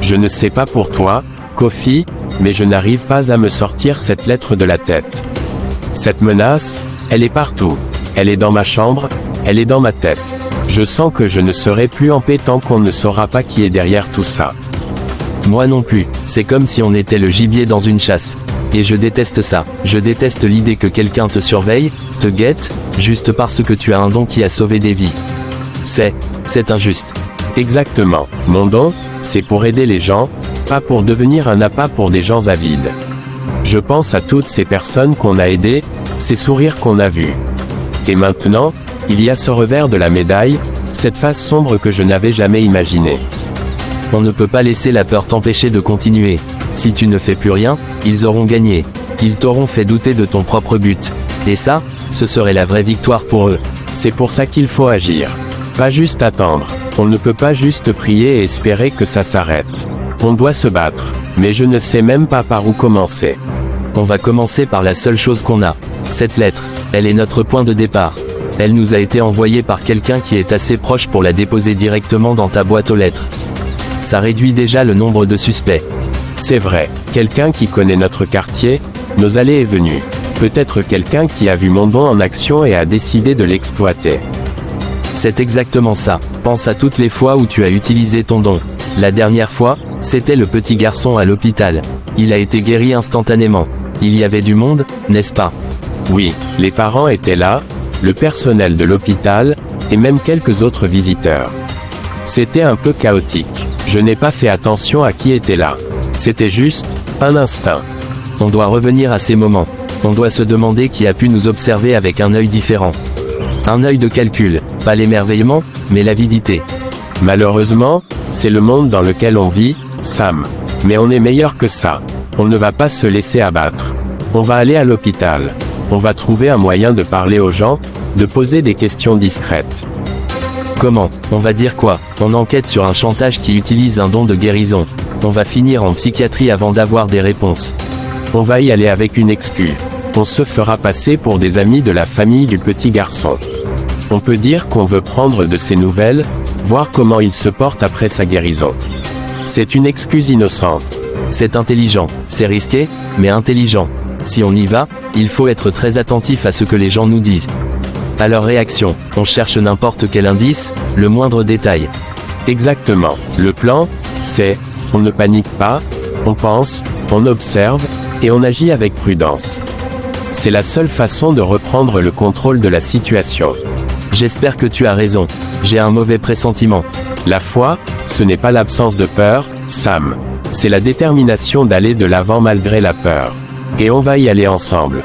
Je ne sais pas pour toi, Kofi, mais je n'arrive pas à me sortir cette lettre de la tête. Cette menace, elle est partout. Elle est dans ma chambre, elle est dans ma tête. Je sens que je ne serai plus en paix tant qu'on ne saura pas qui est derrière tout ça. Moi non plus, c'est comme si on était le gibier dans une chasse. Et je déteste ça, je déteste l'idée que quelqu'un te surveille, te guette, juste parce que tu as un don qui a sauvé des vies. C'est injuste. Exactement. Mon don, c'est pour aider les gens, pas pour devenir un appât pour des gens avides. Je pense à toutes ces personnes qu'on a aidées, ces sourires qu'on a vus. Et maintenant, il y a ce revers de la médaille, cette face sombre que je n'avais jamais imaginée. On ne peut pas laisser la peur t'empêcher de continuer. Si tu ne fais plus rien, ils auront gagné. Ils t'auront fait douter de ton propre but. Et ça, ce serait la vraie victoire pour eux. C'est pour ça qu'il faut agir. Pas juste attendre. On ne peut pas juste prier et espérer que ça s'arrête. On doit se battre. Mais je ne sais même pas par où commencer. On va commencer par la seule chose qu'on a. Cette lettre, elle est notre point de départ. Elle nous a été envoyée par quelqu'un qui est assez proche pour la déposer directement dans ta boîte aux lettres. Ça réduit déjà le nombre de suspects. C'est vrai, quelqu'un qui connaît notre quartier, nos allées et venues. Peut-être quelqu'un qui a vu mon don en action et a décidé de l'exploiter. C'est exactement ça. Pense à toutes les fois où tu as utilisé ton don. La dernière fois, c'était le petit garçon à l'hôpital. Il a été guéri instantanément. Il y avait du monde, n'est-ce pas? Oui, les parents étaient là, le personnel de l'hôpital, et même quelques autres visiteurs. C'était un peu chaotique. Je n'ai pas fait attention à qui était là. C'était juste un instinct. On doit revenir à ces moments. On doit se demander qui a pu nous observer avec un œil différent. Un œil de calcul, pas l'émerveillement, mais l'avidité. Malheureusement, c'est le monde dans lequel on vit, Sam. Mais on est meilleur que ça. On ne va pas se laisser abattre. On va aller à l'hôpital. On va trouver un moyen de parler aux gens, de poser des questions discrètes. Comment? On va dire quoi? On enquête sur un chantage qui utilise un don de guérison. On va finir en psychiatrie avant d'avoir des réponses. On va y aller avec une excuse. On se fera passer pour des amis de la famille du petit garçon. On peut dire qu'on veut prendre de ses nouvelles, voir comment il se porte après sa guérison. C'est une excuse innocente. C'est intelligent, c'est risqué, mais intelligent. Si on y va, il faut être très attentif à ce que les gens nous disent. À leur réaction, on cherche n'importe quel indice, le moindre détail. Exactement. Le plan, c'est, on ne panique pas, on pense, on observe, et on agit avec prudence. C'est la seule façon de reprendre le contrôle de la situation. J'espère que tu as raison. J'ai un mauvais pressentiment. La foi, ce n'est pas l'absence de peur, Sam. C'est la détermination d'aller de l'avant malgré la peur. Et on va y aller ensemble.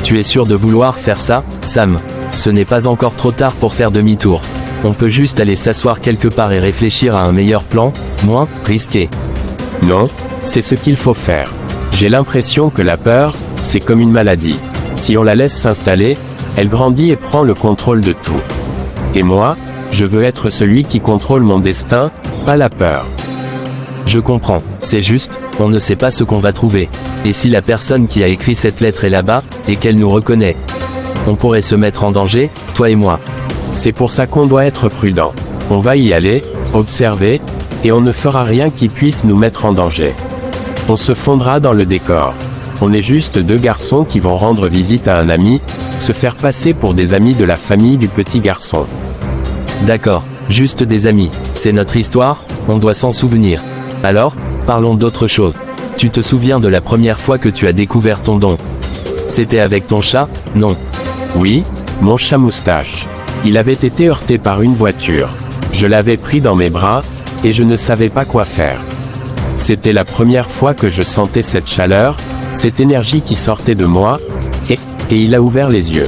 Tu es sûr de vouloir faire ça, Sam? Ce n'est pas encore trop tard pour faire demi-tour. On peut juste aller s'asseoir quelque part et réfléchir à un meilleur plan, moins risqué. Non, c'est ce qu'il faut faire. J'ai l'impression que la peur, c'est comme une maladie. Si on la laisse s'installer, elle grandit et prend le contrôle de tout. Et moi, je veux être celui qui contrôle mon destin, pas la peur. Je comprends, c'est juste, on ne sait pas ce qu'on va trouver. Et si la personne qui a écrit cette lettre est là-bas, et qu'elle nous reconnaît? On pourrait se mettre en danger, toi et moi. C'est pour ça qu'on doit être prudent. On va y aller, observer, et on ne fera rien qui puisse nous mettre en danger. On se fondra dans le décor. On est juste deux garçons qui vont rendre visite à un ami, se faire passer pour des amis de la famille du petit garçon. D'accord, juste des amis. C'est notre histoire, on doit s'en souvenir. Alors, parlons d'autre chose. Tu te souviens de la première fois que tu as découvert ton don? C'était avec ton chat, non? Oui, mon chat Moustache. Il avait été heurté par une voiture. Je l'avais pris dans mes bras, et je ne savais pas quoi faire. C'était la première fois que je sentais cette chaleur, cette énergie qui sortait de moi, et il a ouvert les yeux.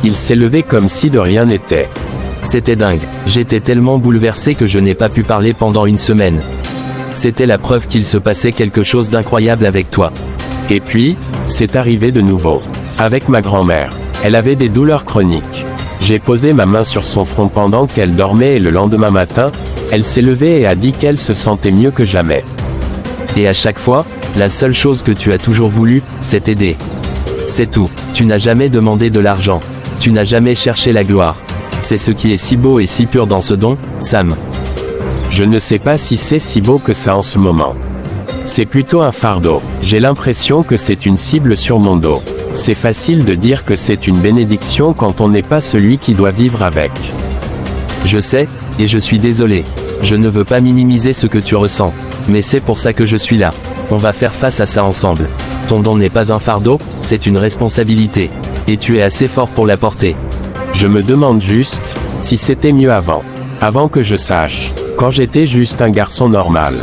Il s'est levé comme si de rien n'était. C'était dingue, j'étais tellement bouleversé que je n'ai pas pu parler pendant une semaine. C'était la preuve qu'il se passait quelque chose d'incroyable avec toi. Et puis, c'est arrivé de nouveau. Avec ma grand-mère. Elle avait des douleurs chroniques. J'ai posé ma main sur son front pendant qu'elle dormait et le lendemain matin, elle s'est levée et a dit qu'elle se sentait mieux que jamais. Et à chaque fois, la seule chose que tu as toujours voulu, c'est aider. C'est tout. Tu n'as jamais demandé de l'argent. Tu n'as jamais cherché la gloire. C'est ce qui est si beau et si pur dans ce don, Sam. Je ne sais pas si c'est si beau que ça en ce moment. C'est plutôt un fardeau. J'ai l'impression que c'est une cible sur mon dos. C'est facile de dire que c'est une bénédiction quand on n'est pas celui qui doit vivre avec. Je sais, et je suis désolé. Je ne veux pas minimiser ce que tu ressens. Mais c'est pour ça que je suis là. On va faire face à ça ensemble. Ton don n'est pas un fardeau, c'est une responsabilité. Et tu es assez fort pour la porter. Je me demande juste, si c'était mieux avant. Avant que je sache. Quand j'étais juste un garçon normal.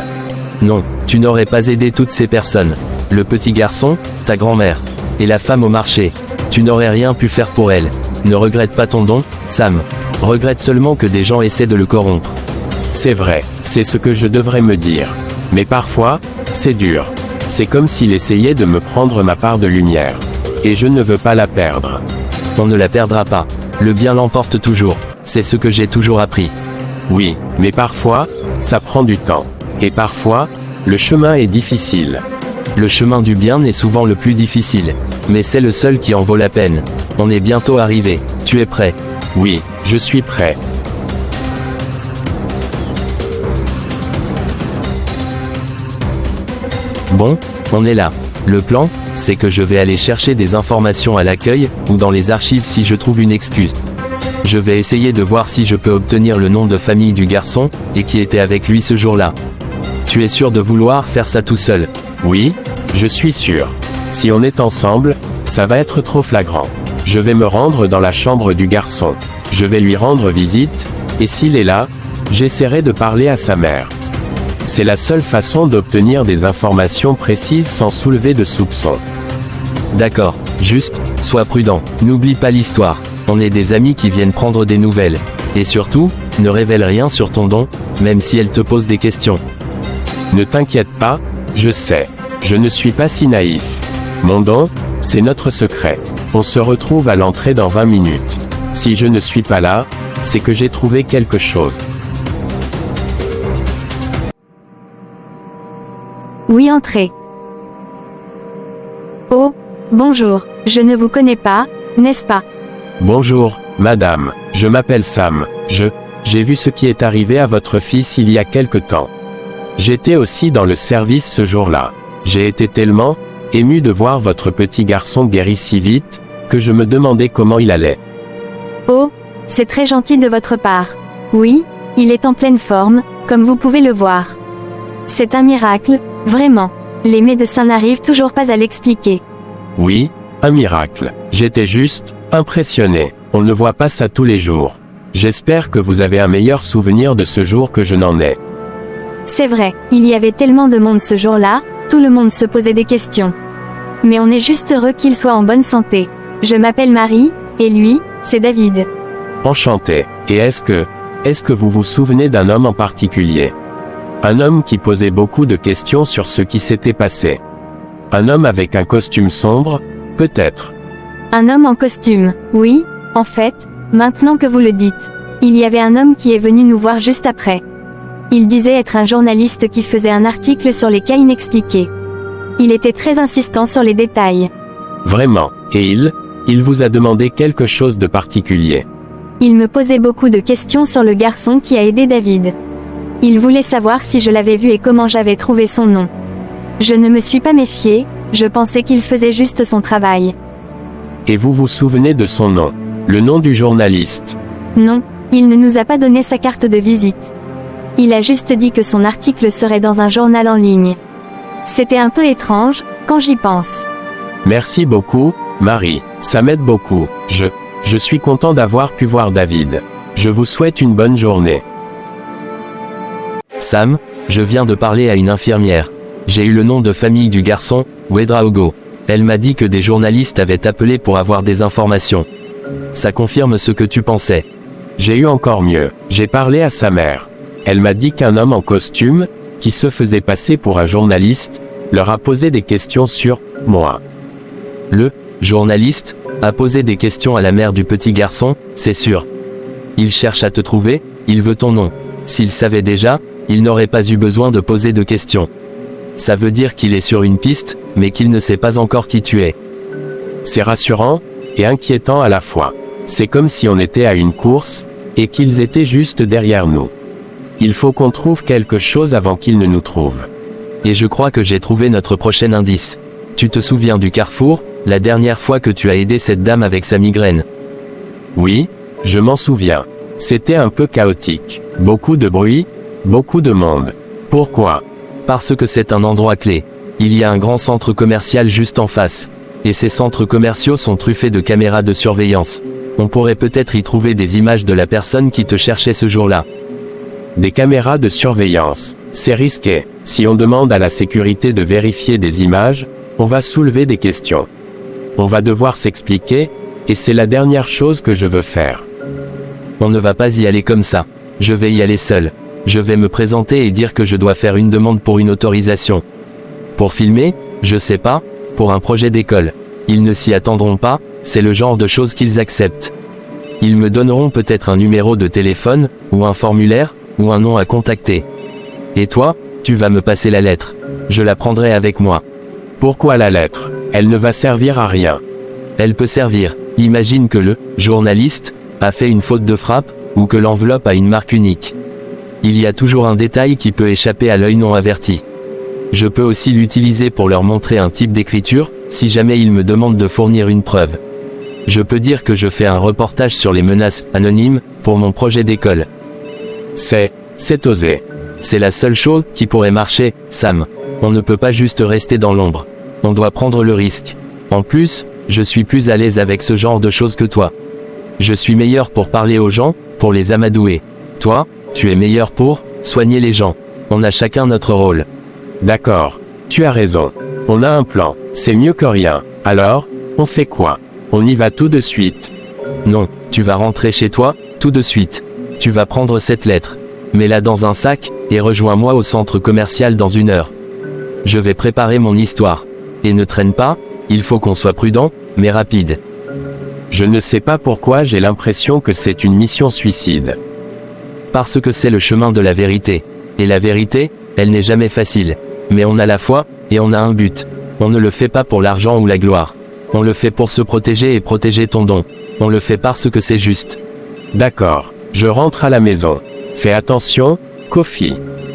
Non, tu n'aurais pas aidé toutes ces personnes. Le petit garçon, ta grand-mère. Et la femme au marché. Tu n'aurais rien pu faire pour elle. Ne regrette pas ton don, Sam. Regrette seulement que des gens essaient de le corrompre. C'est vrai, c'est ce que je devrais me dire. Mais parfois, c'est dur. C'est comme s'il essayait de me prendre ma part de lumière. Et je ne veux pas la perdre. On ne la perdra pas. Le bien l'emporte toujours. C'est ce que j'ai toujours appris. Oui, mais parfois, ça prend du temps. Et parfois, le chemin est difficile. Le chemin du bien est souvent le plus difficile. Mais c'est le seul qui en vaut la peine. On est bientôt arrivé. Tu es prêt? Oui, je suis prêt. Bon, on est là. Le plan, c'est que je vais aller chercher des informations à l'accueil, ou dans les archives si je trouve une excuse. Je vais essayer de voir si je peux obtenir le nom de famille du garçon, et qui était avec lui ce jour-là. Tu es sûr de vouloir faire ça tout seul? Oui, je suis sûr. Si on est ensemble, ça va être trop flagrant. Je vais me rendre dans la chambre du garçon. Je vais lui rendre visite, et s'il est là, j'essaierai de parler à sa mère. C'est la seule façon d'obtenir des informations précises sans soulever de soupçons. D'accord, juste, sois prudent, n'oublie pas l'histoire. On est des amis qui viennent prendre des nouvelles. Et surtout, ne révèle rien sur ton don, même si elle te pose des questions. Ne t'inquiète pas, je sais. Je ne suis pas si naïf. Mon don, c'est notre secret. On se retrouve à l'entrée dans 20 minutes. Si je ne suis pas là, c'est que j'ai trouvé quelque chose. Oui, entrez. Oh, bonjour, je ne vous connais pas, n'est-ce pas? Bonjour, madame, je m'appelle Sam, j'ai vu ce qui est arrivé à votre fils il y a quelque temps. J'étais aussi dans le service ce jour-là. J'ai été tellement ému de voir votre petit garçon guéri si vite, que je me demandais comment il allait. Oh, c'est très gentil de votre part. Oui, il est en pleine forme, comme vous pouvez le voir. C'est un miracle, vraiment. Les médecins n'arrivent toujours pas à l'expliquer. Oui, un miracle. J'étais juste impressionné. On ne voit pas ça tous les jours. J'espère que vous avez un meilleur souvenir de ce jour que je n'en ai. C'est vrai, il y avait tellement de monde ce jour-là, tout le monde se posait des questions. Mais on est juste heureux qu'il soit en bonne santé. Je m'appelle Marie, et lui, c'est David. Enchanté. Et est-ce que vous vous souvenez d'un homme en particulier? Un homme qui posait beaucoup de questions sur ce qui s'était passé. Un homme avec un costume sombre, peut-être. Un homme en costume, oui, en fait, maintenant que vous le dites. Il y avait un homme qui est venu nous voir juste après. Il disait être un journaliste qui faisait un article sur les cas inexpliqués. Il était très insistant sur les détails. Vraiment. Et il vous a demandé quelque chose de particulier. Il me posait beaucoup de questions sur le garçon qui a aidé David. Il voulait savoir si je l'avais vu et comment j'avais trouvé son nom. Je ne me suis pas méfiée, je pensais qu'il faisait juste son travail. Et vous vous souvenez de son nom? Le nom du journaliste? Non, il ne nous a pas donné sa carte de visite. Il a juste dit que son article serait dans un journal en ligne. C'était un peu étrange, quand j'y pense. Merci beaucoup, Marie, ça m'aide beaucoup. Je suis content d'avoir pu voir David. Je vous souhaite une bonne journée. Sam, je viens de parler à une infirmière. J'ai eu le nom de famille du garçon, Ouedraogo. Elle m'a dit que des journalistes avaient appelé pour avoir des informations. Ça confirme ce que tu pensais. J'ai eu encore mieux. J'ai parlé à sa mère. Elle m'a dit qu'un homme en costume, qui se faisait passer pour un journaliste, leur a posé des questions sur moi. Le journaliste a posé des questions à la mère du petit garçon, c'est sûr. Il cherche à te trouver, il veut ton nom. S'il savait déjà, il n'aurait pas eu besoin de poser de questions. Ça veut dire qu'il est sur une piste, mais qu'il ne sait pas encore qui tu es. C'est rassurant, et inquiétant à la fois. C'est comme si on était à une course, Et qu'ils étaient juste derrière nous. Il faut qu'on trouve quelque chose avant qu'ils ne nous trouvent. Et je crois que j'ai trouvé notre prochain indice. Tu te souviens du carrefour, la dernière fois que tu as aidé cette dame avec sa migraine? Oui, je m'en souviens. C'était un peu chaotique. Beaucoup de bruit, beaucoup de monde. Pourquoi? Parce que c'est un endroit clé. Il y a un grand centre commercial juste en face. Et ces centres commerciaux sont truffés de caméras de surveillance. On pourrait peut-être y trouver des images de la personne qui te cherchait ce jour-là. Des caméras de surveillance. C'est risqué. Si on demande à la sécurité de vérifier des images, on va soulever des questions. On va devoir s'expliquer, et c'est la dernière chose que je veux faire. On ne va pas y aller comme ça. Je vais y aller seul. Je vais me présenter et dire que je dois faire une demande pour une autorisation. Pour filmer, je sais pas, pour un projet d'école. Ils ne s'y attendront pas, c'est le genre de choses qu'ils acceptent. Ils me donneront peut-être un numéro de téléphone, ou un formulaire, ou un nom à contacter. Et toi, tu vas me passer la lettre. Je la prendrai avec moi. Pourquoi la lettre? Elle ne va servir à rien. Elle peut servir. Imagine que le journaliste a fait une faute de frappe, ou que l'enveloppe a une marque unique. Il y a toujours un détail qui peut échapper à l'œil non averti. Je peux aussi l'utiliser pour leur montrer un type d'écriture, si jamais ils me demandent de fournir une preuve. Je peux dire que je fais un reportage sur les menaces anonymes, pour mon projet d'école. C'est osé. C'est la seule chose qui pourrait marcher, Sam. On ne peut pas juste rester dans l'ombre. On doit prendre le risque. En plus, je suis plus à l'aise avec ce genre de choses que toi. Je suis meilleur pour parler aux gens, pour les amadouer. Toi, tu es meilleur pour soigner les gens. On a chacun notre rôle. D'accord. Tu as raison. On a un plan. C'est mieux que rien. Alors, on fait quoi? On y va tout de suite. Non, tu vas rentrer chez toi, tout de suite. Tu vas prendre cette lettre. Mets-la dans un sac, et rejoins-moi au centre commercial dans 1 heure. Je vais préparer mon histoire. Et ne traîne pas, il faut qu'on soit prudent, mais rapide. Je ne sais pas pourquoi j'ai l'impression que c'est une mission suicide. Parce que c'est le chemin de la vérité. Et la vérité, elle n'est jamais facile. Mais on a la foi, et on a un but. On ne le fait pas pour l'argent ou la gloire. On le fait pour se protéger et protéger ton don. On le fait parce que c'est juste. D'accord. Je rentre à la maison. Fais attention, Kofi.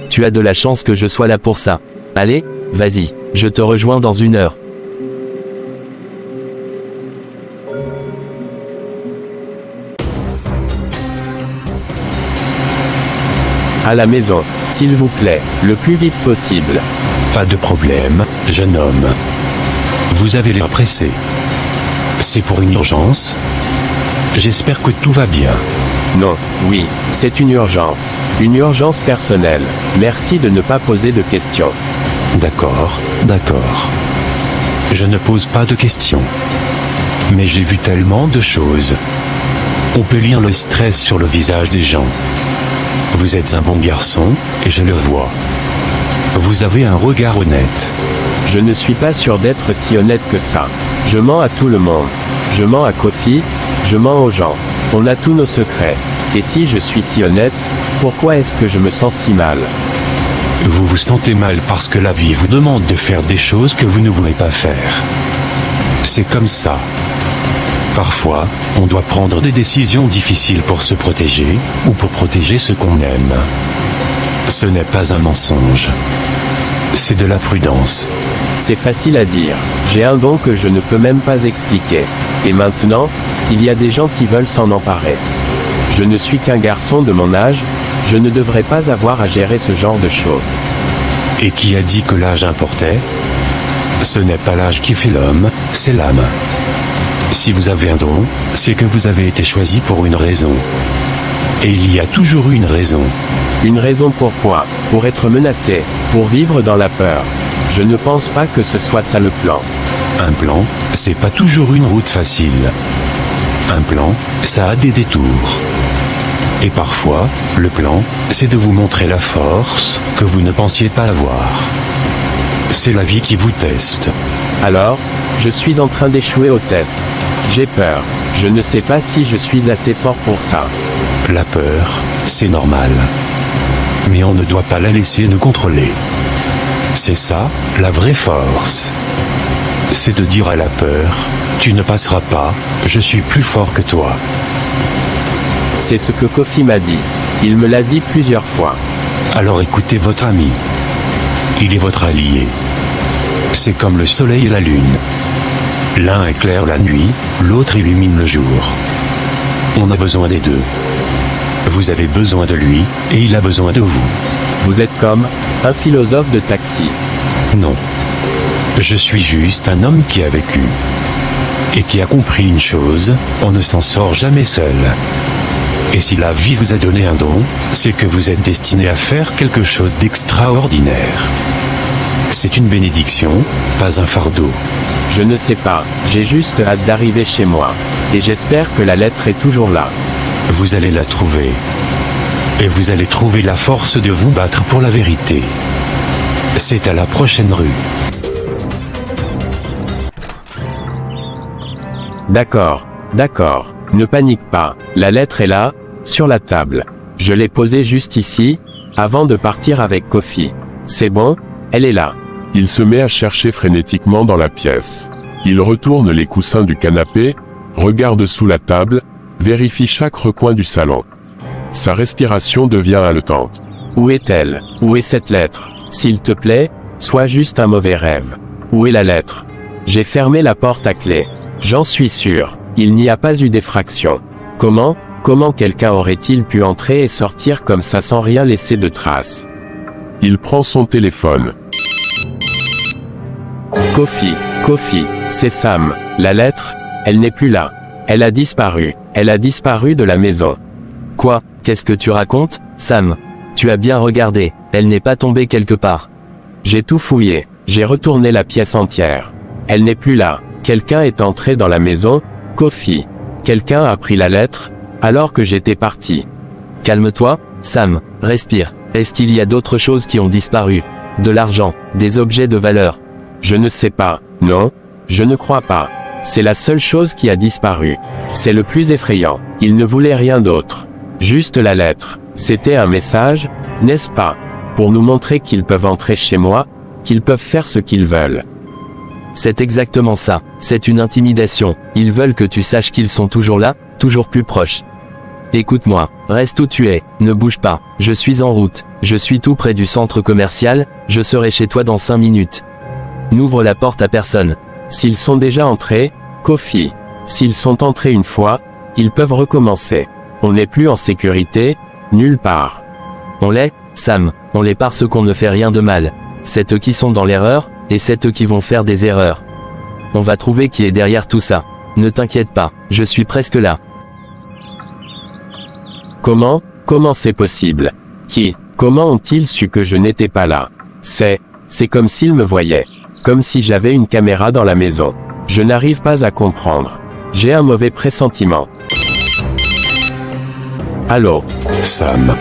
Tu as de la chance que je sois là pour ça. Allez, vas-y, je te rejoins dans 1 heure. À la maison, s'il vous plaît, le plus vite possible. Pas de problème, jeune homme. Vous avez l'air pressé. C'est pour une urgence? J'espère que tout va bien. Non, oui, c'est une urgence. Une urgence personnelle. Merci de ne pas poser de questions. D'accord, d'accord. Je ne pose pas de questions. Mais j'ai vu tellement de choses. On peut lire le stress sur le visage des gens. Vous êtes un bon garçon, et je le vois. Vous avez un regard honnête. Je ne suis pas sûr d'être si honnête que ça. Je mens à tout le monde. Je mens à Kofi, je mens aux gens. On a tous nos secrets. Et si je suis si honnête, pourquoi est-ce que je me sens si mal? Vous vous sentez mal parce que la vie vous demande de faire des choses que vous ne voulez pas faire. C'est comme ça. Parfois, on doit prendre des décisions difficiles pour se protéger, ou pour protéger ce qu'on aime. Ce n'est pas un mensonge. C'est de la prudence. C'est facile à dire. J'ai un don que je ne peux même pas expliquer. Et maintenant, il y a des gens qui veulent s'en emparer. Je ne suis qu'un garçon de mon âge, je ne devrais pas avoir à gérer ce genre de choses. Et qui a dit que l'âge importait? Ce n'est pas l'âge qui fait l'homme, c'est l'âme. Si vous avez un don, c'est que vous avez été choisi pour une raison. Et il y a toujours une raison. Une raison pourquoi? Pour être menacé, pour vivre dans la peur. Je ne pense pas que ce soit ça le plan. Un plan, c'est pas toujours une route facile. Un plan, ça a des détours. Et parfois, le plan, c'est de vous montrer la force que vous ne pensiez pas avoir. C'est la vie qui vous teste. Alors, je suis en train d'échouer au test. J'ai peur. Je ne sais pas si je suis assez fort pour ça. La peur, c'est normal. Mais on ne doit pas la laisser nous contrôler. C'est ça, la vraie force. C'est de dire à la peur, tu ne passeras pas, je suis plus fort que toi. C'est ce que Kofi m'a dit. Il me l'a dit plusieurs fois. Alors écoutez votre ami. Il est votre allié. C'est comme le soleil et la lune. L'un éclaire la nuit, l'autre illumine le jour. On a besoin des deux. Vous avez besoin de lui, et il a besoin de vous. Vous êtes comme un philosophe de taxi. Non. Je suis juste un homme qui a vécu. Et qui a compris une chose, on ne s'en sort jamais seul. Et si la vie vous a donné un don, c'est que vous êtes destiné à faire quelque chose d'extraordinaire. C'est une bénédiction, pas un fardeau. Je ne sais pas, j'ai juste hâte d'arriver chez moi. Et j'espère que la lettre est toujours là. Vous allez la trouver. Et vous allez trouver la force de vous battre pour la vérité. C'est à la prochaine rue. D'accord, d'accord, ne panique pas, la lettre est là, sur la table. Je l'ai posée juste ici, avant de partir avec Kofi. C'est bon, elle est là. Il se met à chercher frénétiquement dans la pièce. Il retourne les coussins du canapé, regarde sous la table, vérifie chaque recoin du salon. Sa respiration devient haletante. Où est-elle? Où est cette lettre? S'il te plaît, sois juste un mauvais rêve. Où est la lettre? J'ai fermé la porte à clé. J'en suis sûr, il n'y a pas eu d'effraction. Comment quelqu'un aurait-il pu entrer et sortir comme ça sans rien laisser de traces? Il prend son téléphone. Kofi, c'est Sam. La lettre, elle n'est plus là. Elle a disparu de la maison. Quoi? Qu'est-ce que tu racontes, Sam? Tu as bien regardé, elle n'est pas tombée quelque part. J'ai tout fouillé, j'ai retourné la pièce entière. Elle n'est plus là. Quelqu'un est entré dans la maison, Kofi. Quelqu'un a pris la lettre, alors que j'étais parti. Calme-toi, Sam, respire. Est-ce qu'il y a d'autres choses qui ont disparu? De l'argent, des objets de valeur? Je ne sais pas, non, je ne crois pas. C'est la seule chose qui a disparu. C'est le plus effrayant, il ne voulait rien d'autre. Juste la lettre. C'était un message, n'est-ce pas? Pour nous montrer qu'ils peuvent entrer chez moi, qu'ils peuvent faire ce qu'ils veulent. C'est exactement ça, c'est une intimidation, ils veulent que tu saches qu'ils sont toujours là, toujours plus proches. Écoute-moi, reste où tu es, ne bouge pas, je suis en route, je suis tout près du centre commercial, je serai chez toi dans 5 minutes. N'ouvre la porte à personne. S'ils sont déjà entrés, Kofi, s'ils sont entrés une fois, ils peuvent recommencer. On n'est plus en sécurité, nulle part. On l'est, Sam, on l'est parce qu'on ne fait rien de mal. C'est eux qui sont dans l'erreur, et c'est eux qui vont faire des erreurs. On va trouver qui est derrière tout ça. Ne t'inquiète pas, je suis presque là. Comment c'est possible? Comment ont-ils su que je n'étais pas là? C'est comme s'ils me voyaient. Comme si j'avais une caméra dans la maison. Je n'arrive pas à comprendre. J'ai un mauvais pressentiment. Allô? Sam.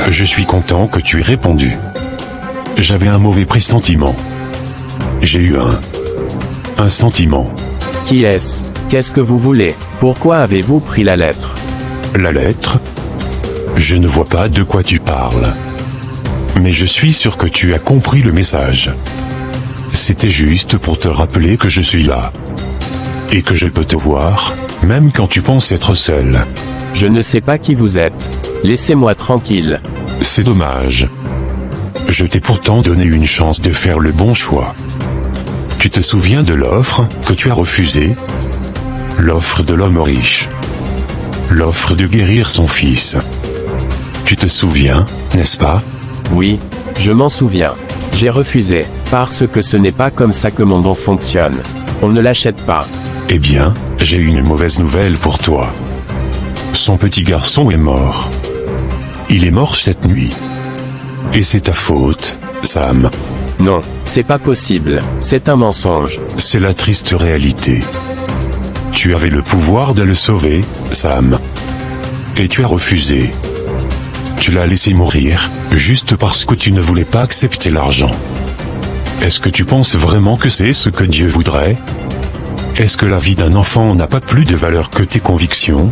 Je suis content que tu aies répondu. J'avais un mauvais pressentiment. J'ai eu un sentiment. Qui est-ce? Qu'est-ce que vous voulez? Pourquoi avez-vous pris la lettre? La lettre? Je ne vois pas de quoi tu parles. Mais je suis sûr que tu as compris le message. C'était juste pour te rappeler que je suis là. Et que je peux te voir, même quand tu penses être seul. Je ne sais pas qui vous êtes. Laissez-moi tranquille. C'est dommage. Je t'ai pourtant donné une chance de faire le bon choix. Tu te souviens de l'offre que tu as refusée? L'offre de l'homme riche. L'offre de guérir son fils. Tu te souviens, n'est-ce pas? Oui, je m'en souviens. J'ai refusé, parce que ce n'est pas comme ça que mon don fonctionne. On ne l'achète pas. Eh bien, j'ai une mauvaise nouvelle pour toi. Son petit garçon est mort. Il est mort cette nuit. Et c'est ta faute, Sam. Non, c'est pas possible, c'est un mensonge. C'est la triste réalité. Tu avais le pouvoir de le sauver, Sam. Et tu as refusé. Tu l'as laissé mourir, juste parce que tu ne voulais pas accepter l'argent. Est-ce que tu penses vraiment que c'est ce que Dieu voudrait? Est-ce que la vie d'un enfant n'a pas plus de valeur que tes convictions?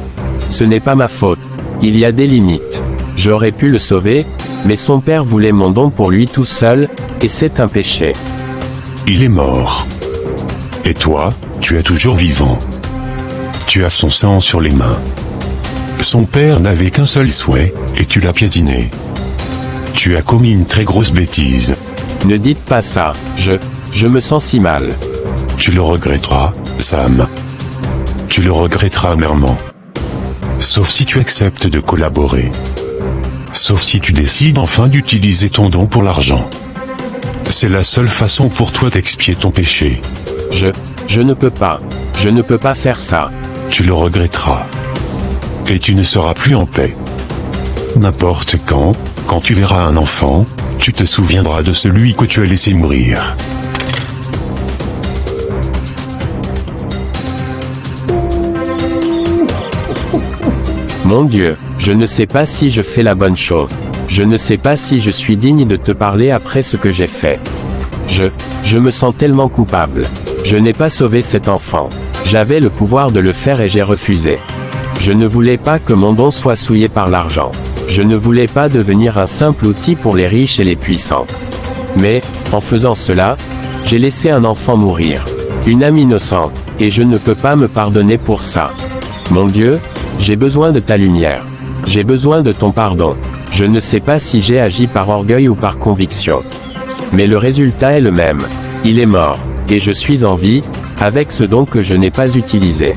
Ce n'est pas ma faute. Il y a des limites. J'aurais pu le sauver, mais son père voulait mon don pour lui tout seul, et c'est un péché. Il est mort. Et toi, tu es toujours vivant. Tu as son sang sur les mains. Son père n'avait qu'un seul souhait, et tu l'as piétiné. Tu as commis une très grosse bêtise. Ne dites pas ça, je me sens si mal. Tu le regretteras, Sam. Tu le regretteras amèrement. Sauf si tu acceptes de collaborer. Sauf si tu décides enfin d'utiliser ton don pour l'argent. C'est la seule façon pour toi d'expier ton péché. Je ne peux pas. Je ne peux pas faire ça. Tu le regretteras. Et tu ne seras plus en paix. N'importe quand tu verras un enfant, tu te souviendras de celui que tu as laissé mourir. Mon Dieu, je ne sais pas si je fais la bonne chose. Je ne sais pas si je suis digne de te parler après ce que j'ai fait. Je me sens tellement coupable. Je n'ai pas sauvé cet enfant. J'avais le pouvoir de le faire et j'ai refusé. Je ne voulais pas que mon don soit souillé par l'argent. Je ne voulais pas devenir un simple outil pour les riches et les puissants. Mais, en faisant cela, j'ai laissé un enfant mourir. Une âme innocente, et je ne peux pas me pardonner pour ça. Mon Dieu, j'ai besoin de ta lumière. J'ai besoin de ton pardon. Je ne sais pas si j'ai agi par orgueil ou par conviction. Mais le résultat est le même. Il est mort, et je suis en vie, avec ce don que je n'ai pas utilisé.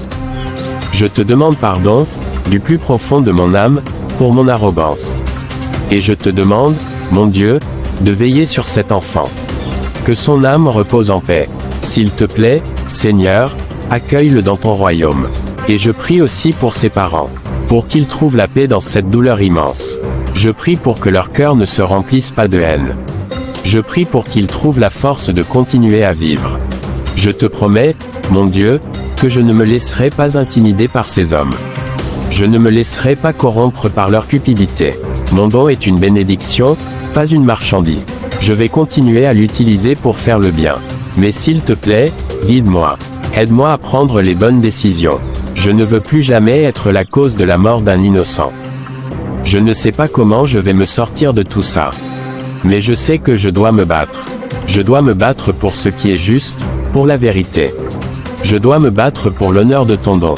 Je te demande pardon, du plus profond de mon âme, pour mon arrogance. Et je te demande, mon Dieu, de veiller sur cet enfant. Que son âme repose en paix. S'il te plaît, Seigneur, accueille-le dans ton royaume. Et je prie aussi pour ses parents, pour qu'ils trouvent la paix dans cette douleur immense. Je prie pour que leur cœur ne se remplisse pas de haine. Je prie pour qu'ils trouvent la force de continuer à vivre. Je te promets, mon Dieu, que je ne me laisserai pas intimider par ces hommes. Je ne me laisserai pas corrompre par leur cupidité. Mon don est une bénédiction, pas une marchandise. Je vais continuer à l'utiliser pour faire le bien. Mais s'il te plaît, guide-moi. Aide-moi à prendre les bonnes décisions. Je ne veux plus jamais être la cause de la mort d'un innocent. Je ne sais pas comment je vais me sortir de tout ça. Mais je sais que je dois me battre. Je dois me battre pour ce qui est juste, pour la vérité. Je dois me battre pour l'honneur de ton don.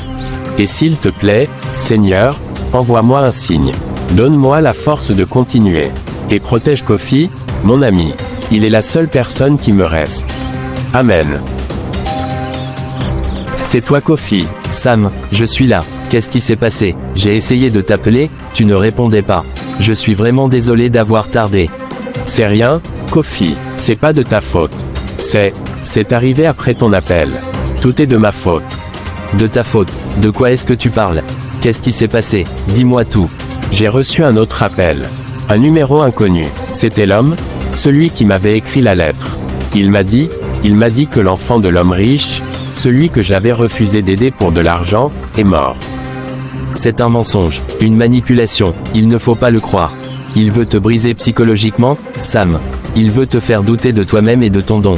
Et s'il te plaît, Seigneur, envoie-moi un signe. Donne-moi la force de continuer. Et protège Kofi, mon ami. Il est la seule personne qui me reste. Amen. C'est toi Kofi. Sam, je suis là. Qu'est-ce qui s'est passé? J'ai essayé de t'appeler, tu ne répondais pas. Je suis vraiment désolé d'avoir tardé. C'est rien, Kofi, c'est pas de ta faute. C'est arrivé après ton appel. Tout est de ma faute. De ta faute? De quoi est-ce que tu parles? Qu'est-ce qui s'est passé? Dis-moi tout. J'ai reçu un autre appel. Un numéro inconnu. C'était l'homme, celui qui m'avait écrit la lettre. Il m'a dit que l'enfant de l'homme riche, celui que j'avais refusé d'aider pour de l'argent, est mort. C'est un mensonge, une manipulation, il ne faut pas le croire. Il veut te briser psychologiquement, Sam. Il veut te faire douter de toi-même et de ton don.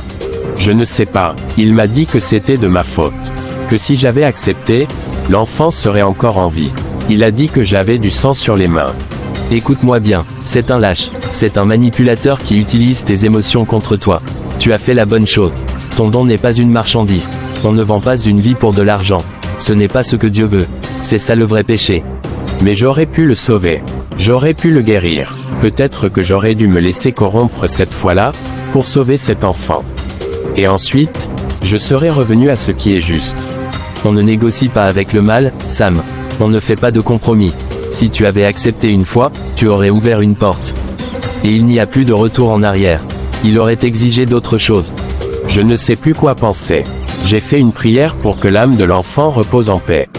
Je ne sais pas, il m'a dit que c'était de ma faute. Que si j'avais accepté, l'enfant serait encore en vie. Il a dit que j'avais du sang sur les mains. Écoute-moi bien, c'est un lâche, c'est un manipulateur qui utilise tes émotions contre toi. Tu as fait la bonne chose. Ton don n'est pas une marchandise. On ne vend pas une vie pour de l'argent. Ce n'est pas ce que Dieu veut. C'est ça le vrai péché. Mais j'aurais pu le sauver. J'aurais pu le guérir. Peut-être que j'aurais dû me laisser corrompre cette fois-là, pour sauver cet enfant. Et ensuite, je serais revenu à ce qui est juste. On ne négocie pas avec le mal, Sam. On ne fait pas de compromis. Si tu avais accepté une fois, tu aurais ouvert une porte. Et il n'y a plus de retour en arrière. Il aurait exigé d'autres choses. Je ne sais plus quoi penser. J'ai fait une prière pour que l'âme de l'enfant repose en paix.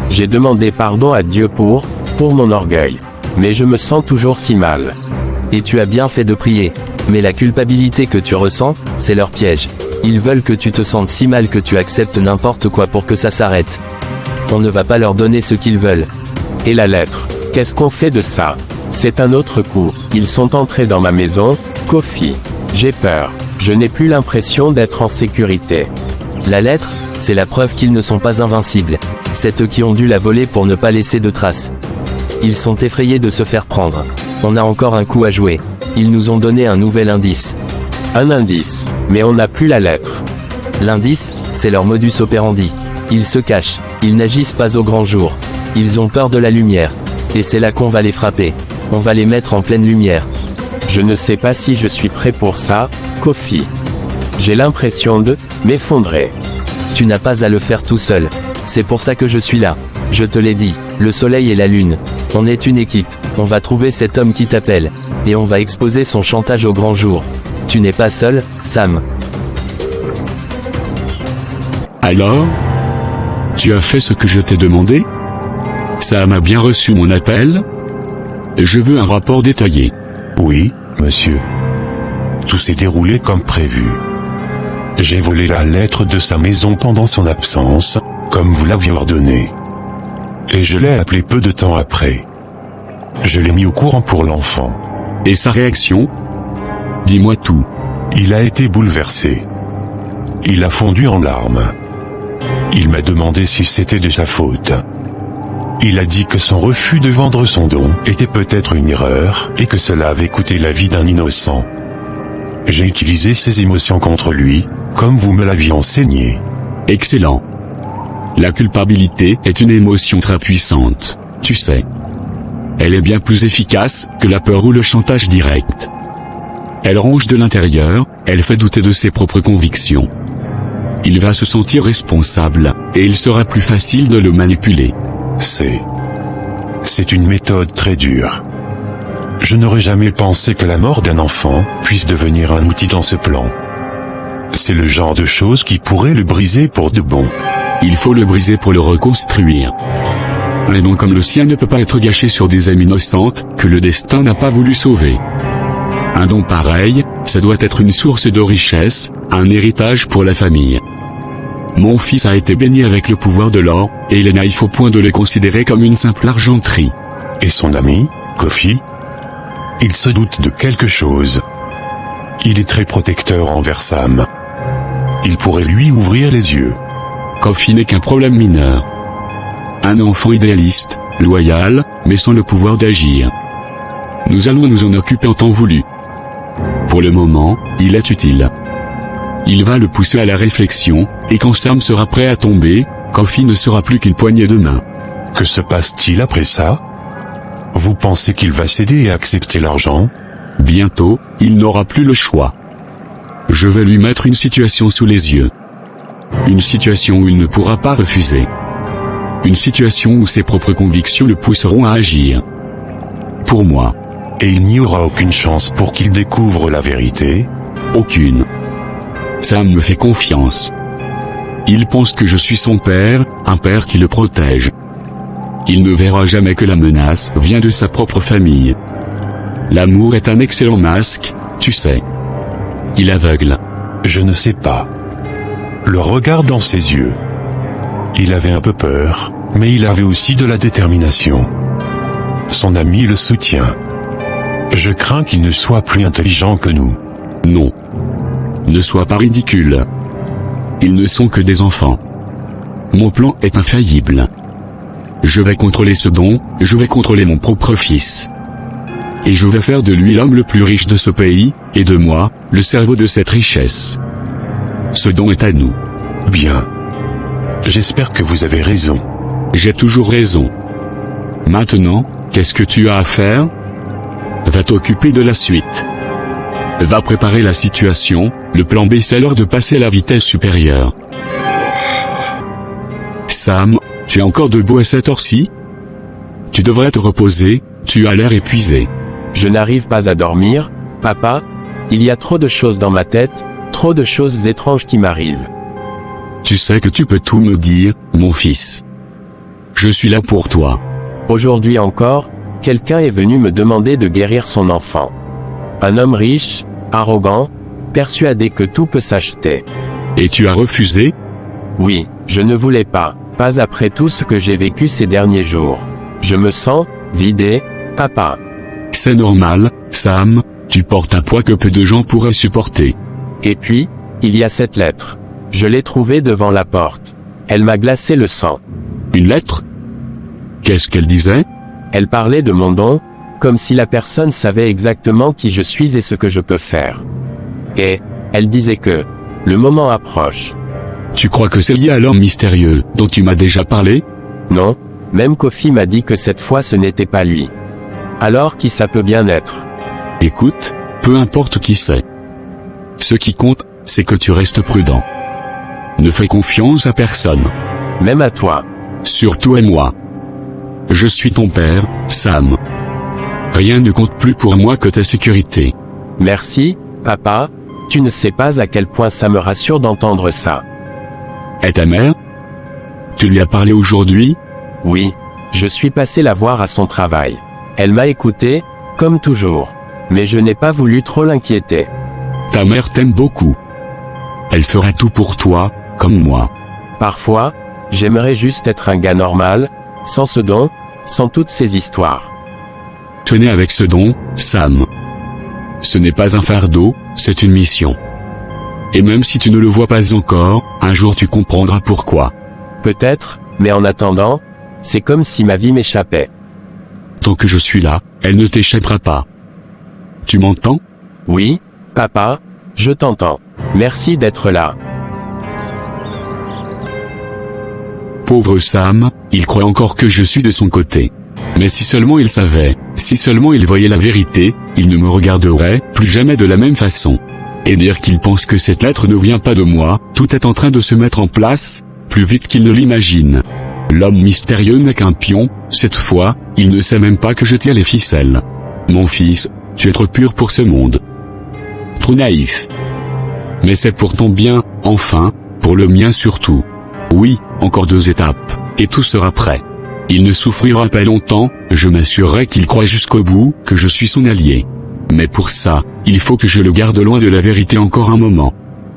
J'ai demandé pardon à Dieu pour mon orgueil. Mais je me sens toujours si mal. Et tu as bien fait de prier. Mais la culpabilité que tu ressens, c'est leur piège. Ils veulent que tu te sentes si mal que tu acceptes n'importe quoi pour que ça s'arrête. On ne va pas leur donner ce qu'ils veulent. Et la lettre, qu'est-ce qu'on fait de ça? C'est un autre coup. Ils sont entrés dans ma maison, Kofi. J'ai peur. Je n'ai plus l'impression d'être en sécurité. La lettre, c'est la preuve qu'ils ne sont pas invincibles. C'est eux qui ont dû la voler pour ne pas laisser de traces. Ils sont effrayés de se faire prendre. On a encore un coup à jouer. Ils nous ont donné un nouvel indice. Un indice. Mais on n'a plus la lettre. L'indice, c'est leur modus operandi. Ils se cachent. Ils n'agissent pas au grand jour. Ils ont peur de la lumière. Et c'est là qu'on va les frapper. On va les mettre en pleine lumière. Je ne sais pas si je suis prêt pour ça, Kofi. J'ai l'impression de m'effondrer. Tu n'as pas à le faire tout seul. C'est pour ça que je suis là. Je te l'ai dit, le soleil et la lune. On est une équipe. On va trouver cet homme qui t'appelle. Et on va exposer son chantage au grand jour. Tu n'es pas seul, Sam. Alors? Tu as fait ce que je t'ai demandé? Sam a bien reçu mon appel? Je veux un rapport détaillé. Oui, monsieur. Tout s'est déroulé comme prévu. J'ai volé la lettre de sa maison pendant son absence, comme vous l'aviez ordonné. Et je l'ai appelé peu de temps après. Je l'ai mis au courant pour l'enfant. Et sa réaction? Dis-moi tout. Il a été bouleversé. Il a fondu en larmes. Il m'a demandé si c'était de sa faute. Il a dit que son refus de vendre son don était peut-être une erreur, et que cela avait coûté la vie d'un innocent. J'ai utilisé ses émotions contre lui, comme vous me l'aviez enseigné. Excellent. La culpabilité est une émotion très puissante, tu sais. Elle est bien plus efficace que la peur ou le chantage direct. Elle ronge de l'intérieur, elle fait douter de ses propres convictions. Il va se sentir responsable, et il sera plus facile de le manipuler. C'est une méthode très dure. Je n'aurais jamais pensé que la mort d'un enfant puisse devenir un outil dans ce plan. C'est le genre de choses qui pourrait le briser pour de bon. Il faut le briser pour le reconstruire. Un don comme le sien ne peut pas être gâché sur des âmes innocentes que le destin n'a pas voulu sauver. Un don pareil, ça doit être une source de richesse, un héritage pour la famille. Mon fils a été béni avec le pouvoir de l'or, et il est naïf au point de le considérer comme une simple argenterie. Et son ami, Kofi? Il se doute de quelque chose. Il est très protecteur envers Sam. Il pourrait lui ouvrir les yeux. Kofi n'est qu'un problème mineur. Un enfant idéaliste, loyal, mais sans le pouvoir d'agir. Nous allons nous en occuper en temps voulu. Pour le moment, il est utile. Il va le pousser à la réflexion, et quand Sam sera prêt à tomber, Kofi ne sera plus qu'une poignée de main. Que se passe-t-il après ça? Vous pensez qu'il va céder et accepter l'argent? Bientôt, il n'aura plus le choix. Je vais lui mettre une situation sous les yeux. Une situation où il ne pourra pas refuser. Une situation où ses propres convictions le pousseront à agir. Pour moi. Et il n'y aura aucune chance pour qu'il découvre la vérité? Aucune. Sam me fait confiance. Il pense que je suis son père, un père qui le protège. Il ne verra jamais que la menace vient de sa propre famille. L'amour est un excellent masque, tu sais. Il aveugle. Je ne sais pas. Le regard dans ses yeux. Il avait un peu peur, mais il avait aussi de la détermination. Son ami le soutient. Je crains qu'il ne soit plus intelligent que nous. Non. Ne sois pas ridicule. Ils ne sont que des enfants. Mon plan est infaillible. Je vais contrôler ce don, je vais contrôler mon propre fils. Et je vais faire de lui l'homme le plus riche de ce pays, et de moi, le cerveau de cette richesse. Ce don est à nous. Bien. J'espère que vous avez raison. J'ai toujours raison. Maintenant, qu'est-ce que tu as à faire? Va t'occuper de la suite. Va préparer la situation, le plan B c'est l'heure de passer à la vitesse supérieure. Sam, tu es encore debout à cette heure-ci? Tu devrais te reposer, tu as l'air épuisé. Je n'arrive pas à dormir, papa. Il y a trop de choses dans ma tête, trop de choses étranges qui m'arrivent. Tu sais que tu peux tout me dire, mon fils. Je suis là pour toi. Aujourd'hui encore, quelqu'un est venu me demander de guérir son enfant. Un homme riche, arrogant, persuadé que tout peut s'acheter. Et tu as refusé? Oui, je ne voulais pas après tout ce que j'ai vécu ces derniers jours. Je me sens vidé, papa. C'est normal, Sam, tu portes un poids que peu de gens pourraient supporter. Et puis, il y a cette lettre. Je l'ai trouvée devant la porte. Elle m'a glacé le sang. Une lettre? Qu'est-ce qu'elle disait? Elle parlait de mon don, comme si la personne savait exactement qui je suis et ce que je peux faire. Et, elle disait que, le moment approche. Tu crois que c'est lié à l'homme mystérieux, dont tu m'as déjà parlé? Non, Même Kofi m'a dit que cette fois ce n'était pas lui. Alors qui ça peut bien être? Écoute, peu importe qui c'est. Ce qui compte, c'est que tu restes prudent. Ne fais confiance à personne. Même à toi. Surtout à moi. Je suis ton père, Sam. Rien ne compte plus pour moi que ta sécurité. Merci, papa, tu ne sais pas à quel point ça me rassure d'entendre ça. Et ta mère? Tu lui as parlé aujourd'hui? Oui, je suis passé la voir à son travail. Elle m'a écouté, comme toujours. Mais je n'ai pas voulu trop l'inquiéter. Ta mère t'aime beaucoup. Elle fera tout pour toi, comme moi. Parfois, j'aimerais juste être un gars normal, sans ce don, sans toutes ces histoires. Tenez avec ce don, Sam. Ce n'est pas un fardeau, c'est une mission. Et même si tu ne le vois pas encore, un jour tu comprendras pourquoi. Peut-être, mais en attendant, c'est comme si ma vie m'échappait. Tant que je suis là, elle ne t'échappera pas. Tu m'entends? Oui, papa, je t'entends. Merci d'être là. Pauvre Sam, il croit encore que je suis de son côté. Mais si seulement il savait, si seulement il voyait la vérité, il ne me regarderait plus jamais de la même façon. Et dire qu'il pense que cette lettre ne vient pas de moi, tout est en train de se mettre en place, plus vite qu'il ne l'imagine. L'homme mystérieux n'est qu'un pion, cette fois, il ne sait même pas que je tiens les ficelles. Mon fils, tu es trop pur pour ce monde. Trop naïf. Mais c'est pour ton bien, enfin, pour le mien surtout. Oui, encore 2 étapes, et tout sera prêt. Il ne souffrira pas longtemps, je m'assurerai qu'il croit jusqu'au bout que je suis son allié. Mais pour ça, il faut que je le garde loin de la vérité encore un moment.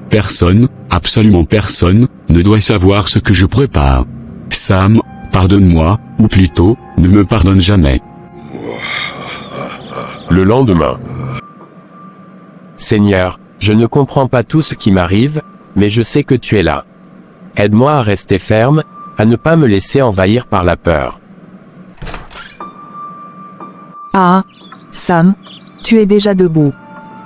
Personne, absolument personne, ne doit savoir ce que je prépare. Sam, pardonne-moi, ou plutôt, ne me pardonne jamais. Le lendemain. Seigneur, je ne comprends pas tout ce qui m'arrive, mais je sais que tu es là. Aide-moi à rester ferme, à ne pas me laisser envahir par la peur. Ah, Sam, tu es déjà debout.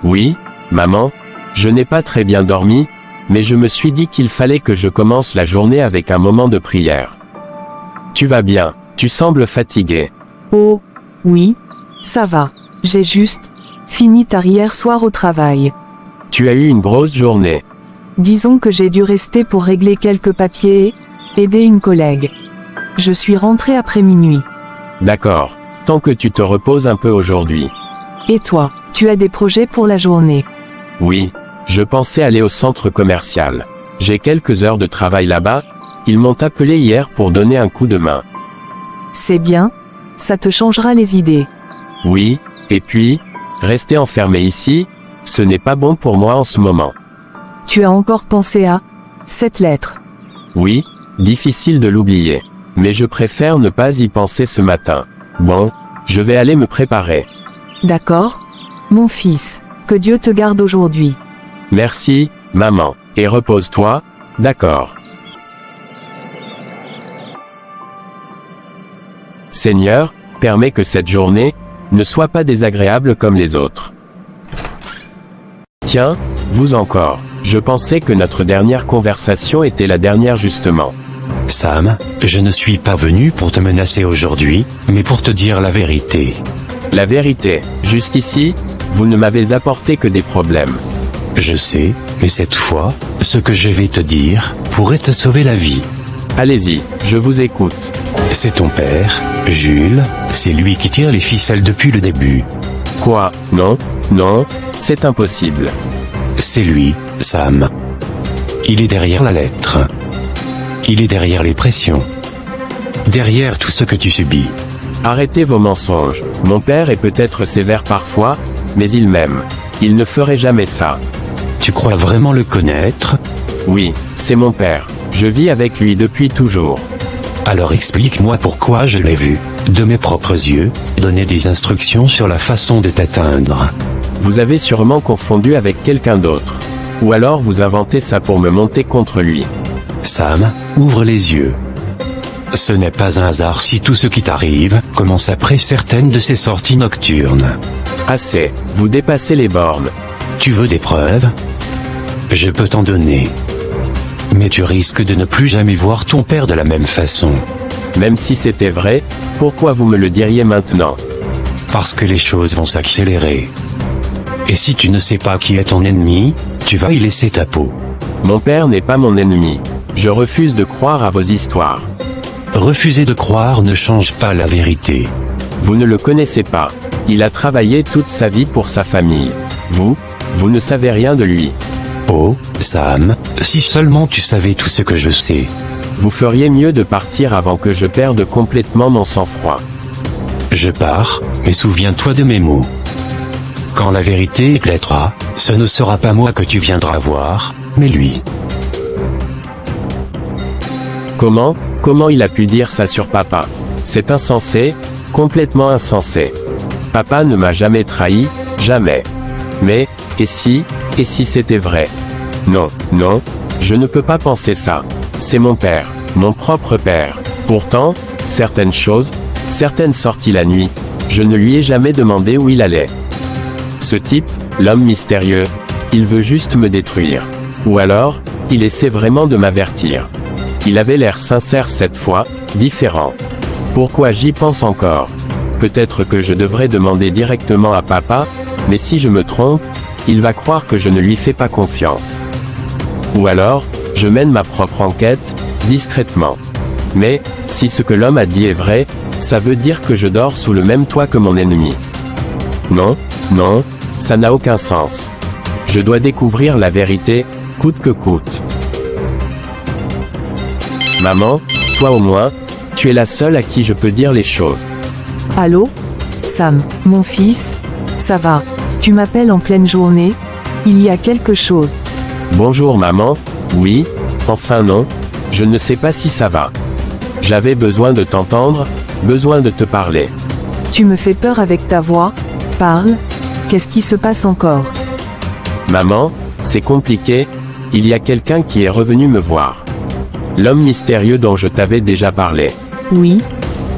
Oui, maman, je n'ai pas très bien dormi, mais je me suis dit qu'il fallait que je commence la journée avec un moment de prière. Tu vas bien, tu sembles fatigué. Oh, oui, ça va. J'ai juste fini tard hier soir au travail. Tu as eu une grosse journée. Disons que j'ai dû rester pour régler quelques papiers et aider une collègue. Je suis rentré après minuit. D'accord, tant que tu te reposes un peu aujourd'hui. Et toi, tu as des projets pour la journée? Oui, je pensais aller au centre commercial. J'ai quelques heures de travail là-bas, ils m'ont appelé hier pour donner un coup de main. C'est bien, ça te changera les idées. Oui, et puis, rester enfermé ici, ce n'est pas bon pour moi en ce moment. Tu as encore pensé à cette lettre? Oui, difficile de l'oublier. Mais je préfère ne pas y penser ce matin. Bon, je vais aller me préparer. D'accord? Mon fils, que Dieu te garde aujourd'hui. Merci, maman. Et repose-toi, d'accord. Seigneur, permets que cette journée ne soit pas désagréable comme les autres. Tiens, vous encore. Je pensais que notre dernière conversation était la dernière justement. Sam, je ne suis pas venu pour te menacer aujourd'hui, mais pour te dire la vérité. La vérité, jusqu'ici, vous ne m'avez apporté que des problèmes. Je sais, mais cette fois, ce que je vais te dire pourrait te sauver la vie. Allez-y, je vous écoute. C'est ton père, Jules, c'est lui qui tire les ficelles depuis le début. Quoi? Non, non, c'est impossible. C'est lui, Sam. Il est derrière la lettre. Il est derrière les pressions. Derrière tout ce que tu subis. Arrêtez vos mensonges. Mon père est peut-être sévère parfois, mais il m'aime. Il ne ferait jamais ça. Tu crois vraiment le connaître? Oui, c'est mon père. Je vis avec lui depuis toujours. Alors explique-moi pourquoi je l'ai vu, de mes propres yeux, donner des instructions sur la façon de t'atteindre. Vous avez sûrement confondu avec quelqu'un d'autre. Ou alors vous inventez ça pour me monter contre lui. Sam, ouvre les yeux. Ce n'est pas un hasard si tout ce qui t'arrive commence après certaines de ces sorties nocturnes. Assez, vous dépassez les bornes. Tu veux des preuves? Je peux t'en donner. Mais tu risques de ne plus jamais voir ton père de la même façon. Même si c'était vrai, pourquoi vous me le diriez maintenant? Parce que les choses vont s'accélérer. Et si tu ne sais pas qui est ton ennemi, tu vas y laisser ta peau. Mon père n'est pas mon ennemi. Je refuse de croire à vos histoires. Refuser de croire ne change pas la vérité. Vous ne le connaissez pas. Il a travaillé toute sa vie pour sa famille. Vous ne savez rien de lui. Oh, Sam, si seulement tu savais tout ce que je sais. Vous feriez mieux de partir avant que je perde complètement mon sang-froid. Je pars, mais souviens-toi de mes mots. Quand la vérité éclatera, ce ne sera pas moi que tu viendras voir, mais lui. Comment il a pu dire ça sur papa? C'est insensé, complètement insensé. Papa ne m'a jamais trahi, jamais. Mais, et si c'était vrai? Non, je ne peux pas penser ça. C'est mon père, mon propre père. Pourtant, certaines choses, certaines sorties la nuit, je ne lui ai jamais demandé où il allait. Ce type, l'homme mystérieux, il veut juste me détruire. Ou alors, il essaie vraiment de m'avertir. Il avait l'air sincère cette fois, différent. Pourquoi j'y pense encore? Peut-être que je devrais demander directement à papa, mais si je me trompe, il va croire que je ne lui fais pas confiance. Ou alors, je mène ma propre enquête, discrètement. Mais, si ce que l'homme a dit est vrai, ça veut dire que je dors sous le même toit que mon ennemi. Non, ça n'a aucun sens. Je dois découvrir la vérité, coûte que coûte. Maman, toi au moins, tu es la seule à qui je peux dire les choses. Allô? Sam, mon fils? Ça va? Tu m'appelles en pleine journée? Il y a quelque chose. Bonjour maman, oui, enfin non, je ne sais pas si ça va. J'avais besoin de t'entendre, besoin de te parler. Tu me fais peur avec ta voix. Parle. Qu'est-ce qui se passe encore? Maman, c'est compliqué, il y a quelqu'un qui est revenu me voir. L'homme mystérieux dont je t'avais déjà parlé. Oui,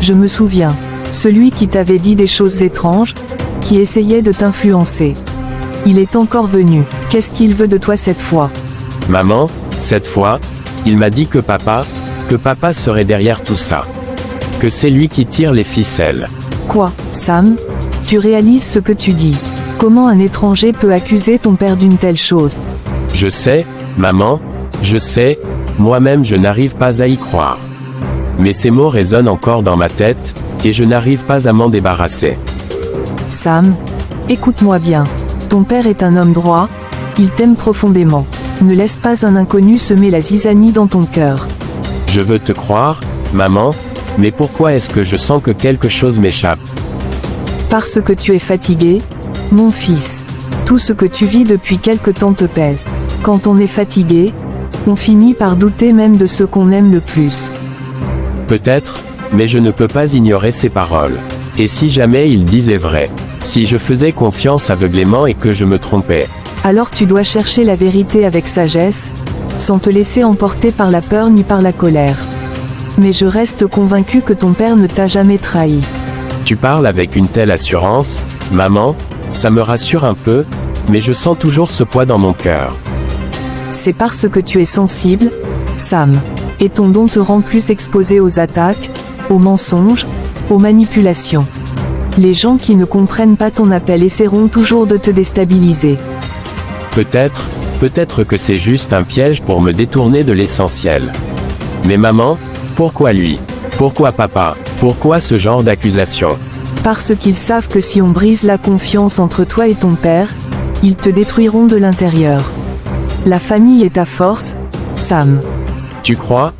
je me souviens. Celui qui t'avait dit des choses étranges, qui essayait de t'influencer. Il est encore venu. Qu'est-ce qu'il veut de toi cette fois? Maman, cette fois, il m'a dit que papa serait derrière tout ça. Que c'est lui qui tire les ficelles. Quoi, Sam? Tu réalises ce que tu dis? Comment un étranger peut accuser ton père d'une telle chose? Je sais, maman, je sais, moi-même je n'arrive pas à y croire. Mais ces mots résonnent encore dans ma tête, et je n'arrive pas à m'en débarrasser. Sam, écoute-moi bien. Ton père est un homme droit, il t'aime profondément. Ne laisse pas un inconnu semer la zizanie dans ton cœur. Je veux te croire, maman, mais pourquoi est-ce que je sens que quelque chose m'échappe? Parce que tu es fatigué, mon fils. Tout ce que tu vis depuis quelque temps te pèse. Quand on est fatigué, on finit par douter même de ce qu'on aime le plus. Peut-être, mais je ne peux pas ignorer ces paroles. Et si jamais il disait vrai? Si je faisais confiance aveuglément et que je me trompais? Alors tu dois chercher la vérité avec sagesse, sans te laisser emporter par la peur ni par la colère. Mais je reste convaincu que ton père ne t'a jamais trahi. Tu parles avec une telle assurance, maman, ça me rassure un peu, mais je sens toujours ce poids dans mon cœur. C'est parce que tu es sensible, Sam. Et ton don te rend plus exposé aux attaques, aux mensonges, aux manipulations. Les gens qui ne comprennent pas ton appel essaieront toujours de te déstabiliser. Peut-être que c'est juste un piège pour me détourner de l'essentiel. Mais maman, pourquoi lui? Pourquoi papa? Pourquoi ce genre d'accusation? Parce qu'ils savent que si on brise la confiance entre toi et ton père, ils te détruiront de l'intérieur. La famille est ta force, Sam. Tu crois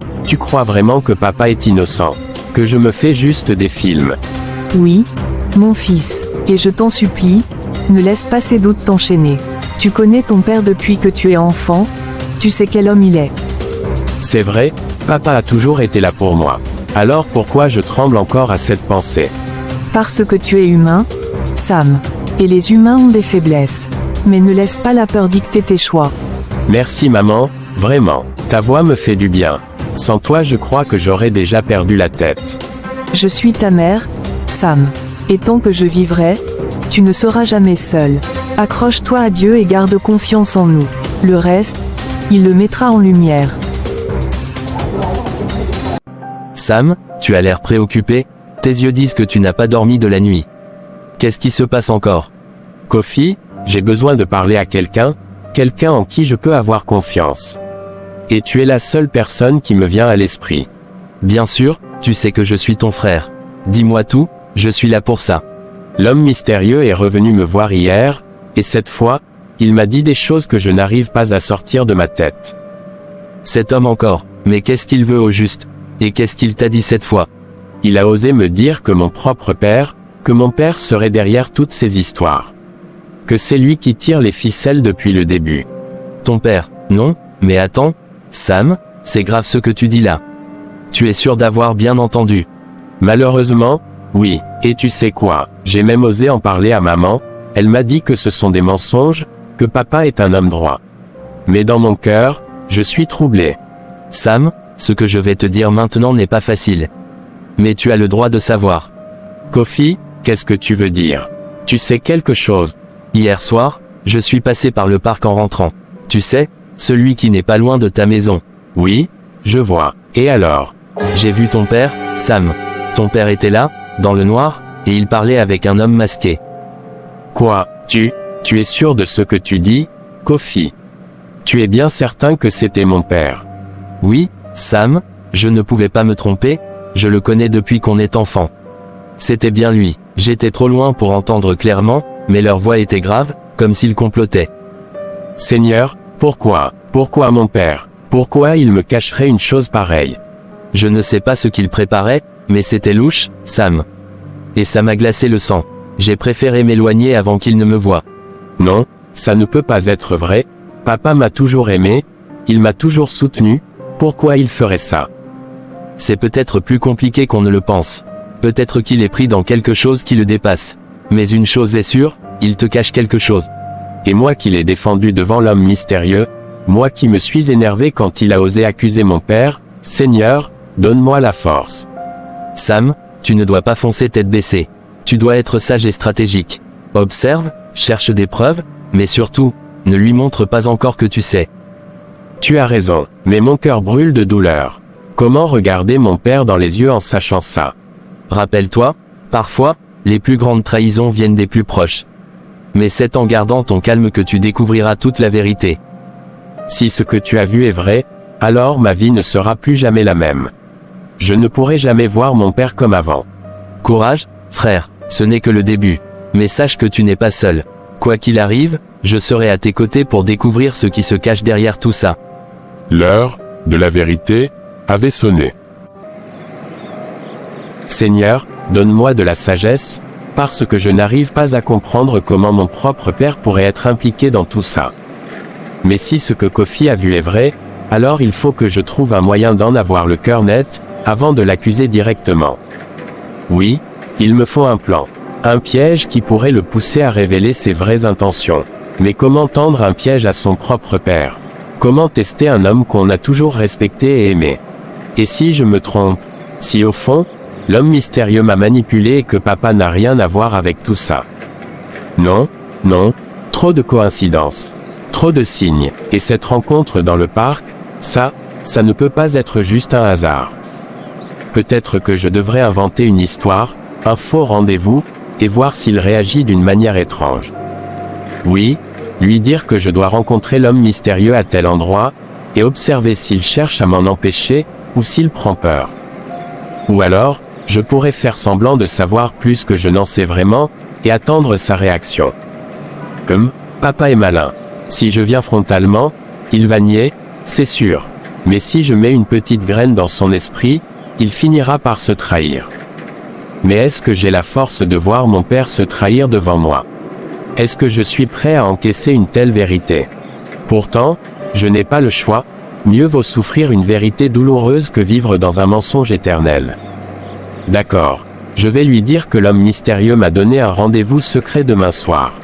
vraiment que papa est innocent? Que je me fais juste des films? Oui, mon fils, et je t'en supplie, ne laisse pas ces doutes t'enchaîner. Tu connais ton père depuis que tu es enfant, tu sais quel homme il est. C'est vrai, papa a toujours été là pour moi. Alors pourquoi je tremble encore à cette pensée? Parce que tu es humain, Sam. Et les humains ont des faiblesses. Mais ne laisse pas la peur dicter tes choix. Merci maman, vraiment. Ta voix me fait du bien. Sans toi je crois que j'aurais déjà perdu la tête. Je suis ta mère, Sam. Et tant que je vivrai, tu ne seras jamais seul. Accroche-toi à Dieu et garde confiance en nous. Le reste, il le mettra en lumière. Sam, tu as l'air préoccupé, tes yeux disent que tu n'as pas dormi de la nuit. Qu'est-ce qui se passe encore? Kofi, j'ai besoin de parler à quelqu'un en qui je peux avoir confiance. Et tu es la seule personne qui me vient à l'esprit. Bien sûr, tu sais que je suis ton frère. Dis-moi tout, je suis là pour ça. L'homme mystérieux est revenu me voir hier, et cette fois, il m'a dit des choses que je n'arrive pas à sortir de ma tête. Cet homme encore, mais qu'est-ce qu'il veut au juste? Et qu'est-ce qu'il t'a dit cette fois? Il a osé me dire que mon père serait derrière toutes ces histoires. Que c'est lui qui tire les ficelles depuis le début. Ton père? Non, mais attends, Sam, c'est grave ce que tu dis là. Tu es sûr d'avoir bien entendu? Malheureusement, oui, et tu sais quoi, j'ai même osé en parler à maman, elle m'a dit que ce sont des mensonges, que papa est un homme droit. Mais dans mon cœur, je suis troublé. Sam, ce que je vais te dire maintenant n'est pas facile. Mais tu as le droit de savoir. Kofi, qu'est-ce que tu veux dire? Tu sais quelque chose? Hier soir, je suis passé par le parc en rentrant. Tu sais, celui qui n'est pas loin de ta maison. Oui, je vois. Et alors? J'ai vu ton père, Sam. Ton père était là, dans le noir, et il parlait avec un homme masqué. Quoi? Tu es sûr de ce que tu dis, Kofi? Tu es bien certain que c'était mon père? Oui, Sam, je ne pouvais pas me tromper, je le connais depuis qu'on est enfant. C'était bien lui. J'étais trop loin pour entendre clairement, mais leur voix était grave, comme s'ils complotaient. Seigneur, pourquoi? Pourquoi mon père? Pourquoi il me cacherait une chose pareille? Je ne sais pas ce qu'il préparait, mais c'était louche, Sam. Et ça m'a glacé le sang. J'ai préféré m'éloigner avant qu'il ne me voie. Non, ça ne peut pas être vrai. Papa m'a toujours aimé, il m'a toujours soutenu, pourquoi il ferait ça? C'est peut-être plus compliqué qu'on ne le pense. Peut-être qu'il est pris dans quelque chose qui le dépasse. Mais une chose est sûre, il te cache quelque chose. Et moi qui l'ai défendu devant l'homme mystérieux, moi qui me suis énervé quand il a osé accuser mon père, Seigneur, donne-moi la force. Sam, tu ne dois pas foncer tête baissée. Tu dois être sage et stratégique. Observe, cherche des preuves, mais surtout, ne lui montre pas encore que tu sais. Tu as raison, mais mon cœur brûle de douleur. Comment regarder mon père dans les yeux en sachant ça? Rappelle-toi, parfois, les plus grandes trahisons viennent des plus proches. Mais c'est en gardant ton calme que tu découvriras toute la vérité. Si ce que tu as vu est vrai, alors ma vie ne sera plus jamais la même. Je ne pourrai jamais voir mon père comme avant. Courage, frère, ce n'est que le début. Mais sache que tu n'es pas seul. Quoi qu'il arrive, je serai à tes côtés pour découvrir ce qui se cache derrière tout ça. L'heure de la vérité avait sonné. Seigneur, donne-moi de la sagesse, parce que je n'arrive pas à comprendre comment mon propre père pourrait être impliqué dans tout ça. Mais si ce que Kofi a vu est vrai, alors il faut que je trouve un moyen d'en avoir le cœur net, avant de l'accuser directement. Oui, il me faut un plan. Un piège qui pourrait le pousser à révéler ses vraies intentions. Mais comment tendre un piège à son propre père? Comment tester un homme qu'on a toujours respecté et aimé? Et si je me trompe? Si au fond, l'homme mystérieux m'a manipulé et que papa n'a rien à voir avec tout ça? Non, non, trop de coïncidences. Trop de signes. Et cette rencontre dans le parc, ça ne peut pas être juste un hasard. Peut-être que je devrais inventer une histoire, un faux rendez-vous, et voir s'il réagit d'une manière étrange. Oui, lui dire que je dois rencontrer l'homme mystérieux à tel endroit, et observer s'il cherche à m'en empêcher, ou s'il prend peur. Ou alors, je pourrais faire semblant de savoir plus que je n'en sais vraiment, et attendre sa réaction. Papa est malin. Si je viens frontalement, il va nier, c'est sûr. Mais si je mets une petite graine dans son esprit, il finira par se trahir. Mais est-ce que j'ai la force de voir mon père se trahir devant moi? Est-ce que je suis prêt à encaisser une telle vérité? Pourtant, je n'ai pas le choix, mieux vaut souffrir une vérité douloureuse que vivre dans un mensonge éternel. D'accord, je vais lui dire que l'homme mystérieux m'a donné un rendez-vous secret demain soir.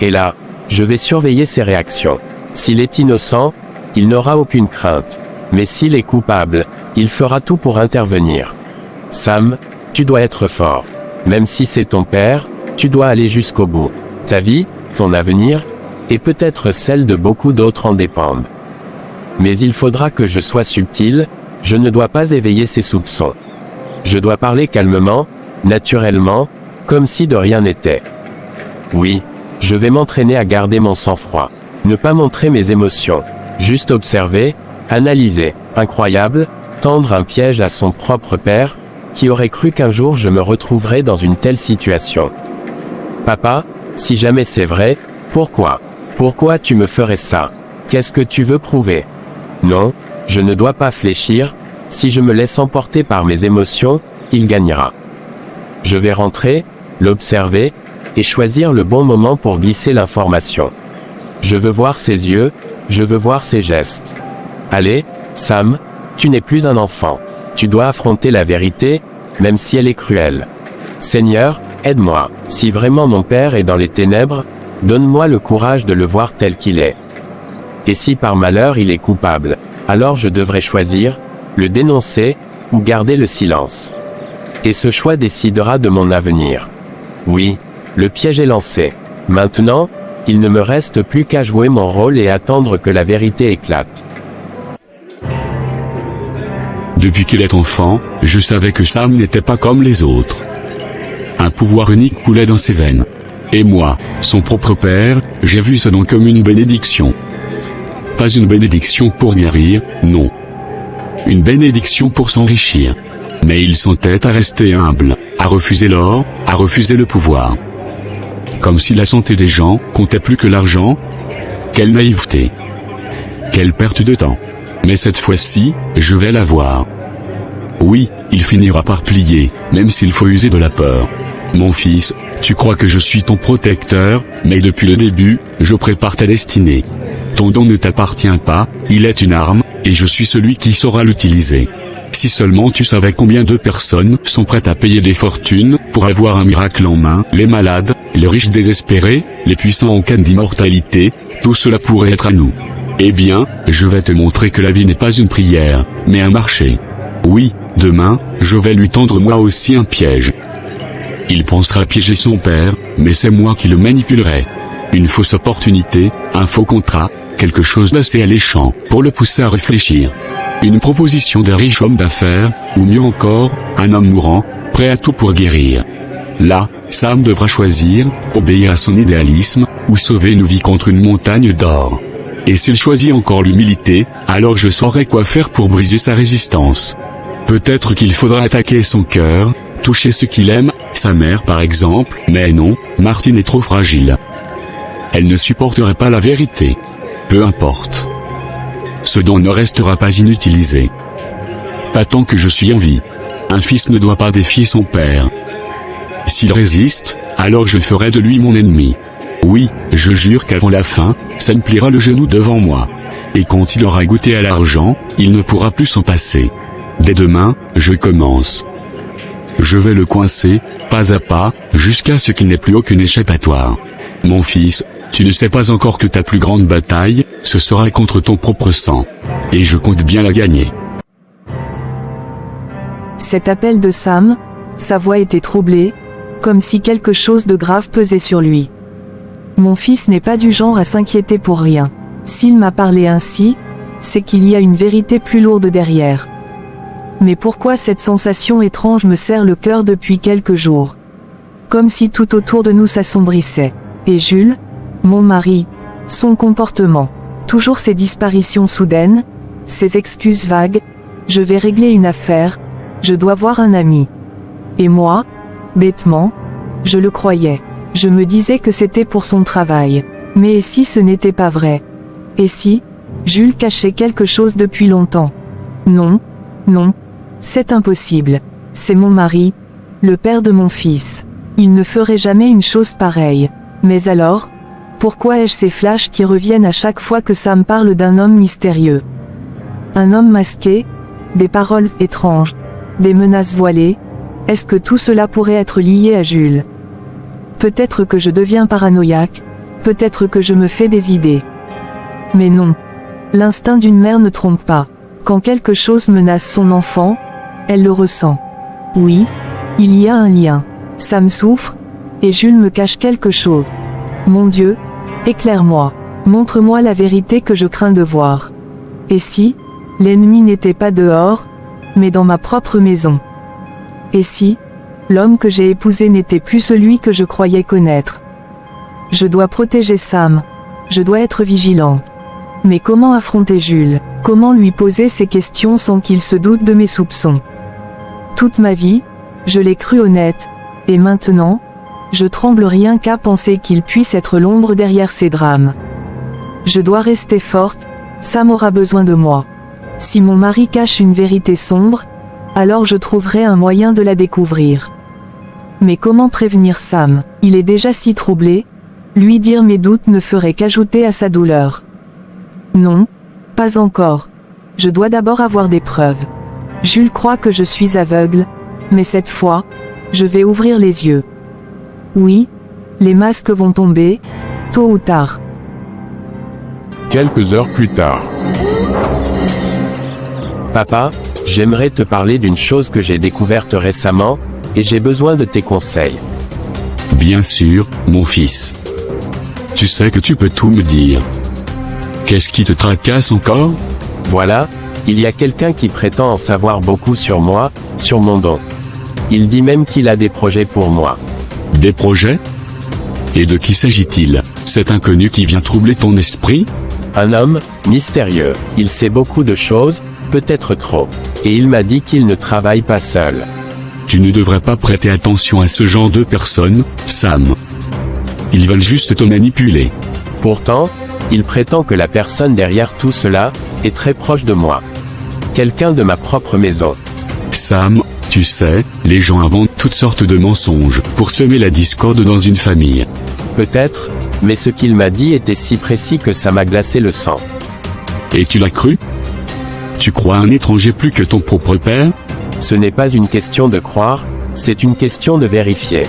Et là, je vais surveiller ses réactions. S'il est innocent, il n'aura aucune crainte. Mais s'il est coupable, il fera tout pour intervenir. Sam, tu dois être fort. Même si c'est ton père, tu dois aller jusqu'au bout. Ta vie, ton avenir, et peut-être celle de beaucoup d'autres en dépendent. Mais il faudra que je sois subtil, je ne dois pas éveiller ses soupçons. Je dois parler calmement, naturellement, comme si de rien n'était. Oui, je vais m'entraîner à garder mon sang-froid. Ne pas montrer mes émotions. Juste observer, analyser. Incroyable, tendre un piège à son propre père, qui aurait cru qu'un jour je me retrouverais dans une telle situation. Papa, si jamais c'est vrai, pourquoi? Pourquoi tu me ferais ça? Qu'est-ce que tu veux prouver? Non, je ne dois pas fléchir, si je me laisse emporter par mes émotions, il gagnera. Je vais rentrer, l'observer, et choisir le bon moment pour glisser l'information. Je veux voir ses yeux, je veux voir ses gestes. Allez, Sam, tu n'es plus un enfant. Tu dois affronter la vérité, même si elle est cruelle. Seigneur, aide-moi. Si vraiment mon père est dans les ténèbres, donne-moi le courage de le voir tel qu'il est. Et si par malheur il est coupable, alors je devrais choisir, le dénoncer, ou garder le silence. Et ce choix décidera de mon avenir. Oui, le piège est lancé. Maintenant, il ne me reste plus qu'à jouer mon rôle et attendre que la vérité éclate. Depuis qu'il est enfant, je savais que Sam n'était pas comme les autres. Un pouvoir unique coulait dans ses veines. Et moi, son propre père, j'ai vu ce don comme une bénédiction. Pas une bénédiction pour guérir, non. Une bénédiction pour s'enrichir. Mais il s'entête à rester humble, à refuser l'or, à refuser le pouvoir. Comme si la santé des gens comptait plus que l'argent. Quelle naïveté. Quelle perte de temps. Mais cette fois-ci, je vais l'avoir. Oui, il finira par plier, même s'il faut user de la peur. Mon fils, tu crois que je suis ton protecteur, mais depuis le début, je prépare ta destinée. Ton don ne t'appartient pas, il est une arme, et je suis celui qui saura l'utiliser. Si seulement tu savais combien de personnes sont prêtes à payer des fortunes pour avoir un miracle en main, les malades, les riches désespérés, les puissants en quête d'immortalité, tout cela pourrait être à nous. Eh bien, je vais te montrer que la vie n'est pas une prière, mais un marché. Oui, demain, je vais lui tendre moi aussi un piège. Il pensera piéger son père, mais c'est moi qui le manipulerai. Une fausse opportunité, un faux contrat, quelque chose d'assez alléchant pour le pousser à réfléchir. Une proposition d'un riche homme d'affaires, ou mieux encore, un homme mourant, prêt à tout pour guérir. Là, Sam devra choisir, obéir à son idéalisme, ou sauver une vie contre une montagne d'or. Et s'il choisit encore l'humilité, alors je saurai quoi faire pour briser sa résistance. Peut-être qu'il faudra attaquer son cœur, toucher ce qu'il aime, sa mère par exemple, mais non, Martine est trop fragile. Elle ne supporterait pas la vérité. Peu importe. Ce don ne restera pas inutilisé. Pas tant que je suis en vie. Un fils ne doit pas défier son père. S'il résiste, alors je ferai de lui mon ennemi. Oui, je jure qu'avant la fin, Sam pliera le genou devant moi. Et quand il aura goûté à l'argent, il ne pourra plus s'en passer. Dès demain, je commence. Je vais le coincer, pas à pas, jusqu'à ce qu'il n'ait plus aucune échappatoire. Mon fils, tu ne sais pas encore que ta plus grande bataille, ce sera contre ton propre sang. Et je compte bien la gagner. Cet appel de Sam, sa voix était troublée, comme si quelque chose de grave pesait sur lui. Mon fils n'est pas du genre à s'inquiéter pour rien. S'il m'a parlé ainsi, c'est qu'il y a une vérité plus lourde derrière. Mais pourquoi cette sensation étrange me serre le cœur depuis quelques jours? Comme si tout autour de nous s'assombrissait. Et Jules, mon mari, son comportement, toujours ces disparitions soudaines, ces excuses vagues, je vais régler une affaire, je dois voir un ami. Et moi, bêtement, je le croyais. Je me disais que c'était pour son travail. Mais et si ce n'était pas vrai? Et si Jules cachait quelque chose depuis longtemps? Non, non, c'est impossible. C'est mon mari, le père de mon fils. Il ne ferait jamais une chose pareille. Mais alors, pourquoi ai-je ces flashs qui reviennent à chaque fois que Sam parle d'un homme mystérieux? Un homme masqué? Des paroles étranges? Des menaces voilées? Est-ce que tout cela pourrait être lié à Jules? Peut-être que je deviens paranoïaque, peut-être que je me fais des idées. Mais non. L'instinct d'une mère ne trompe pas. Quand quelque chose menace son enfant, elle le ressent. Oui, il y a un lien. Sam souffre, et Jules me cache quelque chose. Mon Dieu, éclaire-moi. Montre-moi la vérité que je crains de voir. Et si l'ennemi n'était pas dehors, mais dans ma propre maison? Et si l'homme que j'ai épousé n'était plus celui que je croyais connaître? Je dois protéger Sam. Je dois être vigilant. Mais comment affronter Jules? Comment lui poser ces questions sans qu'il se doute de mes soupçons? Toute ma vie, je l'ai cru honnête. Et maintenant, je tremble rien qu'à penser qu'il puisse être l'ombre derrière ces drames. Je dois rester forte, Sam aura besoin de moi. Si mon mari cache une vérité sombre, alors je trouverai un moyen de la découvrir. Mais comment prévenir Sam? Il est déjà si troublé. Lui dire mes doutes ne ferait qu'ajouter à sa douleur. Non, pas encore. Je dois d'abord avoir des preuves. Jules croit que je suis aveugle, mais cette fois, je vais ouvrir les yeux. Oui, les masques vont tomber, tôt ou tard. Quelques heures plus tard. Papa, j'aimerais te parler d'une chose que j'ai découverte récemment, et j'ai besoin de tes conseils. Bien sûr, mon fils. Tu sais que tu peux tout me dire. Qu'est-ce qui te tracasse encore? Voilà, il y a quelqu'un qui prétend en savoir beaucoup sur moi, sur mon don. Il dit même qu'il a des projets pour moi. Des projets? Et de qui s'agit-il? Cet inconnu qui vient troubler ton esprit? Un homme, mystérieux. Il sait beaucoup de choses, peut-être trop. Et il m'a dit qu'il ne travaille pas seul. Tu ne devrais pas prêter attention à ce genre de personnes, Sam. Ils veulent juste te manipuler. Pourtant, il prétend que la personne derrière tout cela est très proche de moi. Quelqu'un de ma propre maison. Sam, tu sais, les gens inventent toutes sortes de mensonges pour semer la discorde dans une famille. Peut-être, mais ce qu'il m'a dit était si précis que ça m'a glacé le sang. Et tu l'as cru? Tu crois un étranger plus que ton propre père? Ce n'est pas une question de croire, c'est une question de vérifier.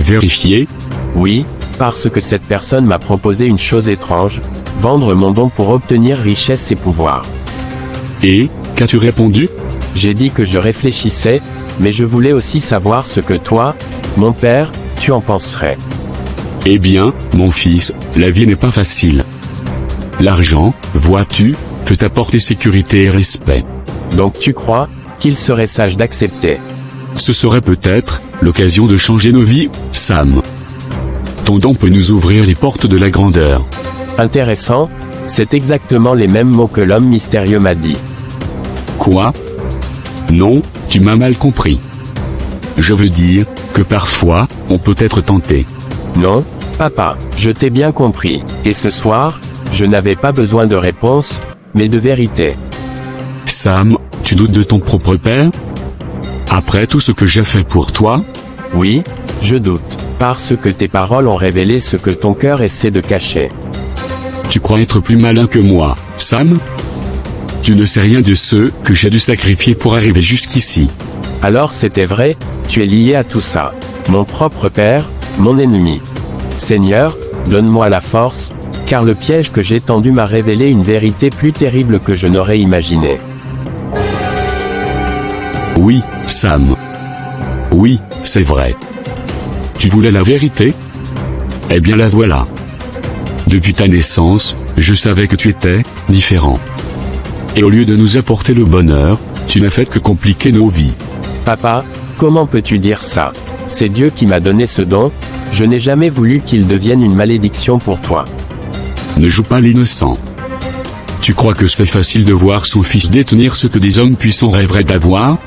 Vérifier? Oui, parce que cette personne m'a proposé une chose étrange, vendre mon don pour obtenir richesse et pouvoir. Et, qu'as-tu répondu? J'ai dit que je réfléchissais, mais je voulais aussi savoir ce que toi, mon père, tu en penserais. Eh bien, mon fils, la vie n'est pas facile. L'argent, vois-tu, peut apporter sécurité et respect. Donc tu crois qu'il serait sage d'accepter? Ce serait peut-être l'occasion de changer nos vies, Sam. Ton don peut nous ouvrir les portes de la grandeur. Intéressant, c'est exactement les mêmes mots que l'homme mystérieux m'a dit. Quoi? Non, tu m'as mal compris. Je veux dire que parfois, on peut être tenté. Non, papa, je t'ai bien compris, et ce soir, je n'avais pas besoin de réponse, mais de vérité. Sam, tu doutes de ton propre père? Après tout ce que j'ai fait pour toi? Oui, je doute, parce que tes paroles ont révélé ce que ton cœur essaie de cacher. Tu crois être plus malin que moi, Sam? Tu ne sais rien de ce que j'ai dû sacrifier pour arriver jusqu'ici. Alors c'était vrai, tu es lié à tout ça. Mon propre père, mon ennemi. Seigneur, donne-moi la force, car le piège que j'ai tendu m'a révélé une vérité plus terrible que je n'aurais imaginé. Oui, Sam. Oui, c'est vrai. Tu voulais la vérité? Eh bien la voilà. Depuis ta naissance, je savais que tu étais différent. Et au lieu de nous apporter le bonheur, tu n'as fait que compliquer nos vies. Papa, comment peux-tu dire ça? C'est Dieu qui m'a donné ce don, je n'ai jamais voulu qu'il devienne une malédiction pour toi. Ne joue pas l'innocent. Tu crois que c'est facile de voir son fils détenir ce que des hommes puissants rêveraient d'avoir?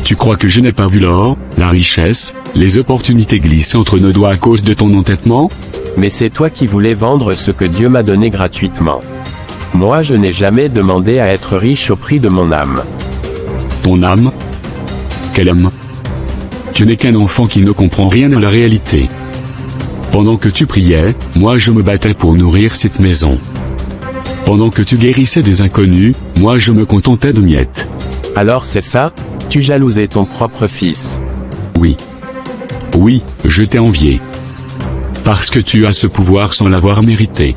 Tu crois que je n'ai pas vu l'or, la richesse, les opportunités glisser entre nos doigts à cause de ton entêtement? Mais c'est toi qui voulais vendre ce que Dieu m'a donné gratuitement. Moi je n'ai jamais demandé à être riche au prix de mon âme. Ton âme? Quelle âme? Tu n'es qu'un enfant qui ne comprend rien à la réalité. Pendant que tu priais, moi je me battais pour nourrir cette maison. Pendant que tu guérissais des inconnus, moi je me contentais de miettes. Alors c'est ça? Tu jalousais ton propre fils. Oui. Oui, je t'ai envié. Parce que tu as ce pouvoir sans l'avoir mérité.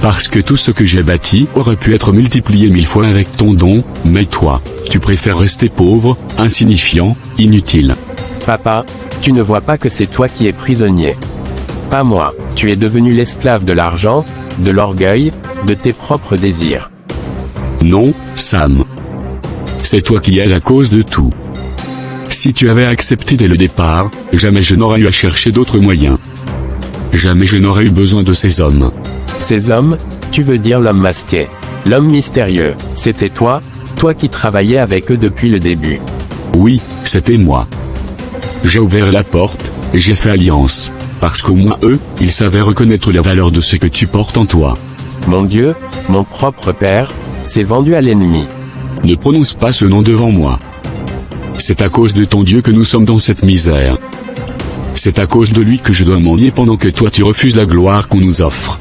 Parce que tout ce que j'ai bâti aurait pu être multiplié 1000 fois avec ton don, mais toi, tu préfères rester pauvre, insignifiant, inutile. Papa, tu ne vois pas que c'est toi qui es prisonnier. Pas moi, tu es devenu l'esclave de l'argent, de l'orgueil, de tes propres désirs. Non, Sam. C'est toi qui es la cause de tout. Si tu avais accepté dès le départ, jamais je n'aurais eu à chercher d'autres moyens. Jamais je n'aurais eu besoin de ces hommes. Ces hommes, tu veux dire l'homme masqué. L'homme mystérieux, c'était toi qui travaillais avec eux depuis le début. Oui, c'était moi. J'ai ouvert la porte, et j'ai fait alliance. Parce qu'au moins eux, ils savaient reconnaître la valeur de ce que tu portes en toi. Mon Dieu, mon propre père, s'est vendu à l'ennemi. Ne prononce pas ce nom devant moi. C'est à cause de ton Dieu que nous sommes dans cette misère. C'est à cause de lui que je dois mendier pendant que toi tu refuses la gloire qu'on nous offre.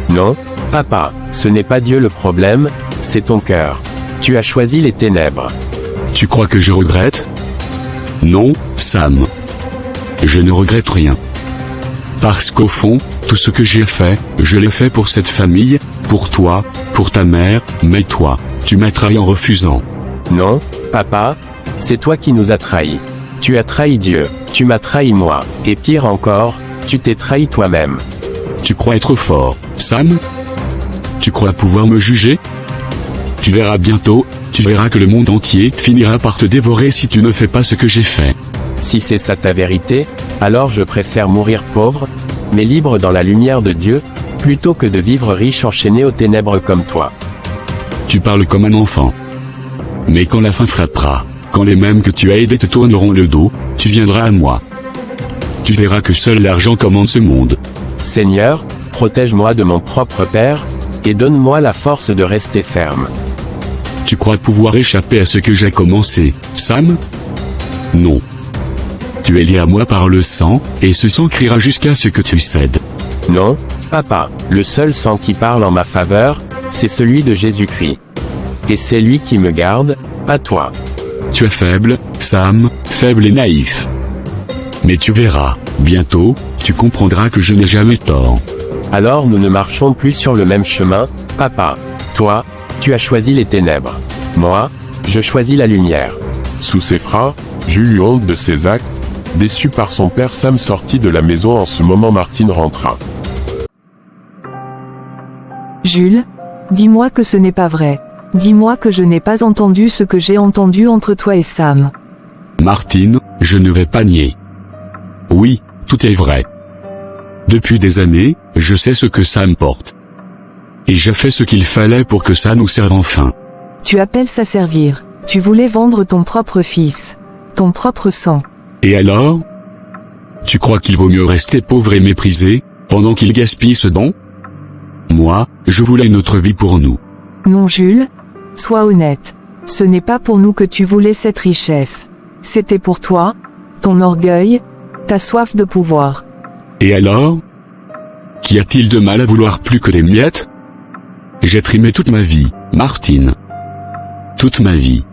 Non, papa, ce n'est pas Dieu le problème, c'est ton cœur. Tu as choisi les ténèbres. Tu crois que je regrette? Non, Sam. Je ne regrette rien. Parce qu'au fond, tout ce que j'ai fait, je l'ai fait pour cette famille, pour toi, pour ta mère, mais toi, tu m'as trahi en refusant. Non, papa, c'est toi qui nous as trahis. Tu as trahi Dieu, tu m'as trahi moi, et pire encore, tu t'es trahi toi-même. Tu crois être fort, Sam? Tu crois pouvoir me juger? Tu verras bientôt, tu verras que le monde entier finira par te dévorer si tu ne fais pas ce que j'ai fait. Si c'est ça ta vérité, alors je préfère mourir pauvre, mais libre dans la lumière de Dieu, plutôt que de vivre riche enchaîné aux ténèbres comme toi. Tu parles comme un enfant. Mais quand la fin frappera, quand les mêmes que tu as aidés te tourneront le dos, tu viendras à moi. Tu verras que seul l'argent commande ce monde. Seigneur, protège-moi de mon propre père, et donne-moi la force de rester ferme. Tu crois pouvoir échapper à ce que j'ai commencé, Sam? Non. Tu es lié à moi par le sang, et ce sang criera jusqu'à ce que tu cèdes. Non, papa, le seul sang qui parle en ma faveur, c'est celui de Jésus-Christ. Et c'est lui qui me garde, pas toi. Tu es faible, Sam, faible et naïf. Mais tu verras, bientôt, tu comprendras que je n'ai jamais tort. Alors nous ne marchons plus sur le même chemin, papa. Toi, tu as choisi les ténèbres. Moi, je choisis la lumière. Sous ses phrases, Jules eut honte de ses actes. Déçu par son père, Sam sortit de la maison. En ce moment, Martine rentra. Jules, dis-moi que ce n'est pas vrai. Dis-moi que je n'ai pas entendu ce que j'ai entendu entre toi et Sam. Martine, je ne vais pas nier. Oui, tout est vrai. Depuis des années, je sais ce que Sam porte. Et j'ai fait ce qu'il fallait pour que ça nous serve enfin. Tu appelles ça servir. Tu voulais vendre ton propre fils. Ton propre sang. Et alors? Tu crois qu'il vaut mieux rester pauvre et méprisé, pendant qu'il gaspille ce don? Moi, je voulais une autre vie pour nous. Non Jules, sois honnête. Ce n'est pas pour nous que tu voulais cette richesse. C'était pour toi, ton orgueil, ta soif de pouvoir. Et alors? Qu'y a-t-il de mal à vouloir plus que des miettes? J'ai trimé toute ma vie, Martine. Toute ma vie.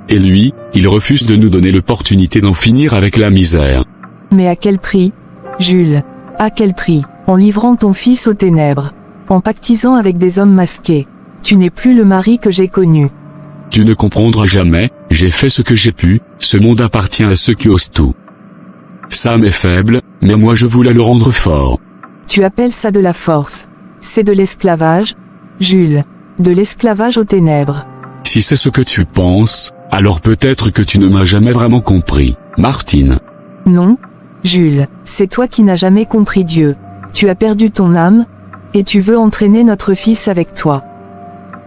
Et lui, il refuse de nous donner l'opportunité d'en finir avec la misère. Mais à quel prix, Jules? À quel prix? En livrant ton fils aux ténèbres. En pactisant avec des hommes masqués. Tu n'es plus le mari que j'ai connu. Tu ne comprendras jamais, j'ai fait ce que j'ai pu, ce monde appartient à ceux qui osent tout. Sam est faible, mais moi je voulais le rendre fort. Tu appelles ça de la force. C'est de l'esclavage, Jules. De l'esclavage aux ténèbres. Si c'est ce que tu penses, alors peut-être que tu ne m'as jamais vraiment compris, Martine. Non, Jules, c'est toi qui n'as jamais compris Dieu. Tu as perdu ton âme, et tu veux entraîner notre fils avec toi.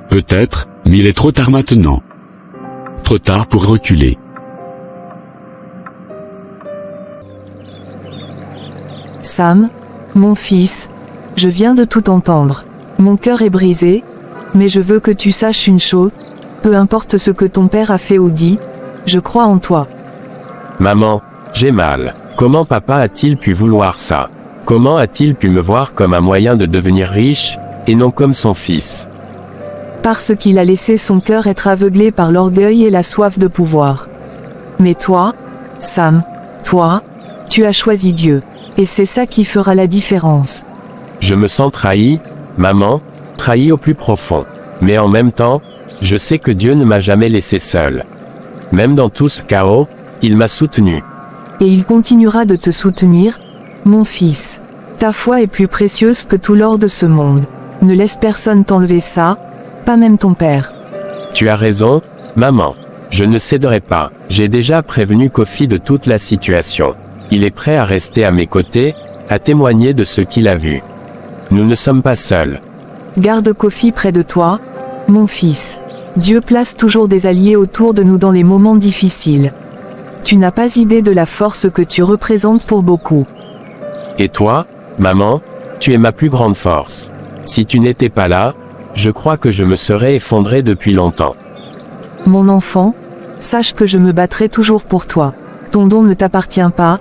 Peut-être, mais il est trop tard maintenant. Trop tard pour reculer. Sam, mon fils, je viens de tout entendre. Mon cœur est brisé, mais je veux que tu saches une chose, peu importe ce que ton père a fait ou dit, je crois en toi. Maman, j'ai mal. Comment papa a-t-il pu vouloir ça? Comment a-t-il pu me voir comme un moyen de devenir riche, et non comme son fils? Parce qu'il a laissé son cœur être aveuglé par l'orgueil et la soif de pouvoir. Mais toi, Sam, toi, tu as choisi Dieu. Et c'est ça qui fera la différence. Je me sens trahi, maman, trahi au plus profond. Mais en même temps, je sais que Dieu ne m'a jamais laissé seul. Même dans tout ce chaos, il m'a soutenu. Et il continuera de te soutenir, mon fils. Ta foi est plus précieuse que tout l'or de ce monde. Ne laisse personne t'enlever ça, pas même ton père. Tu as raison, maman. Je ne céderai pas. J'ai déjà prévenu Kofi de toute la situation. Il est prêt à rester à mes côtés, à témoigner de ce qu'il a vu. Nous ne sommes pas seuls. Garde Kofi près de toi, mon fils. Dieu place toujours des alliés autour de nous dans les moments difficiles. Tu n'as pas idée de la force que tu représentes pour beaucoup. Et toi, maman, tu es ma plus grande force. Si tu n'étais pas là, je crois que je me serais effondré depuis longtemps. Mon enfant, sache que je me battrai toujours pour toi. Ton don ne t'appartient pas,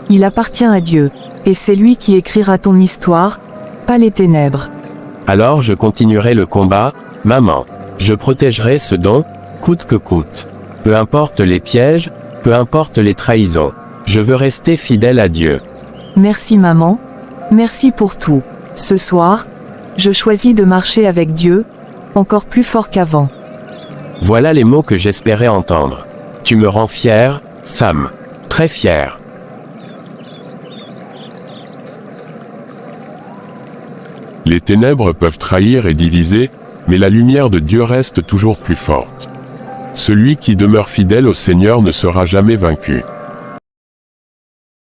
il appartient à Dieu. Et c'est lui qui écrira ton histoire, pas les ténèbres. Alors je continuerai le combat, maman. Je protégerai ce don, coûte que coûte. Peu importe les pièges, peu importe les trahisons. Je veux rester fidèle à Dieu. Merci maman, merci pour tout. Ce soir, je choisis de marcher avec Dieu, encore plus fort qu'avant. Voilà les mots que j'espérais entendre. Tu me rends fier, Sam. Très fier. Les ténèbres peuvent trahir et diviser, mais la lumière de Dieu reste toujours plus forte. Celui qui demeure fidèle au Seigneur ne sera jamais vaincu.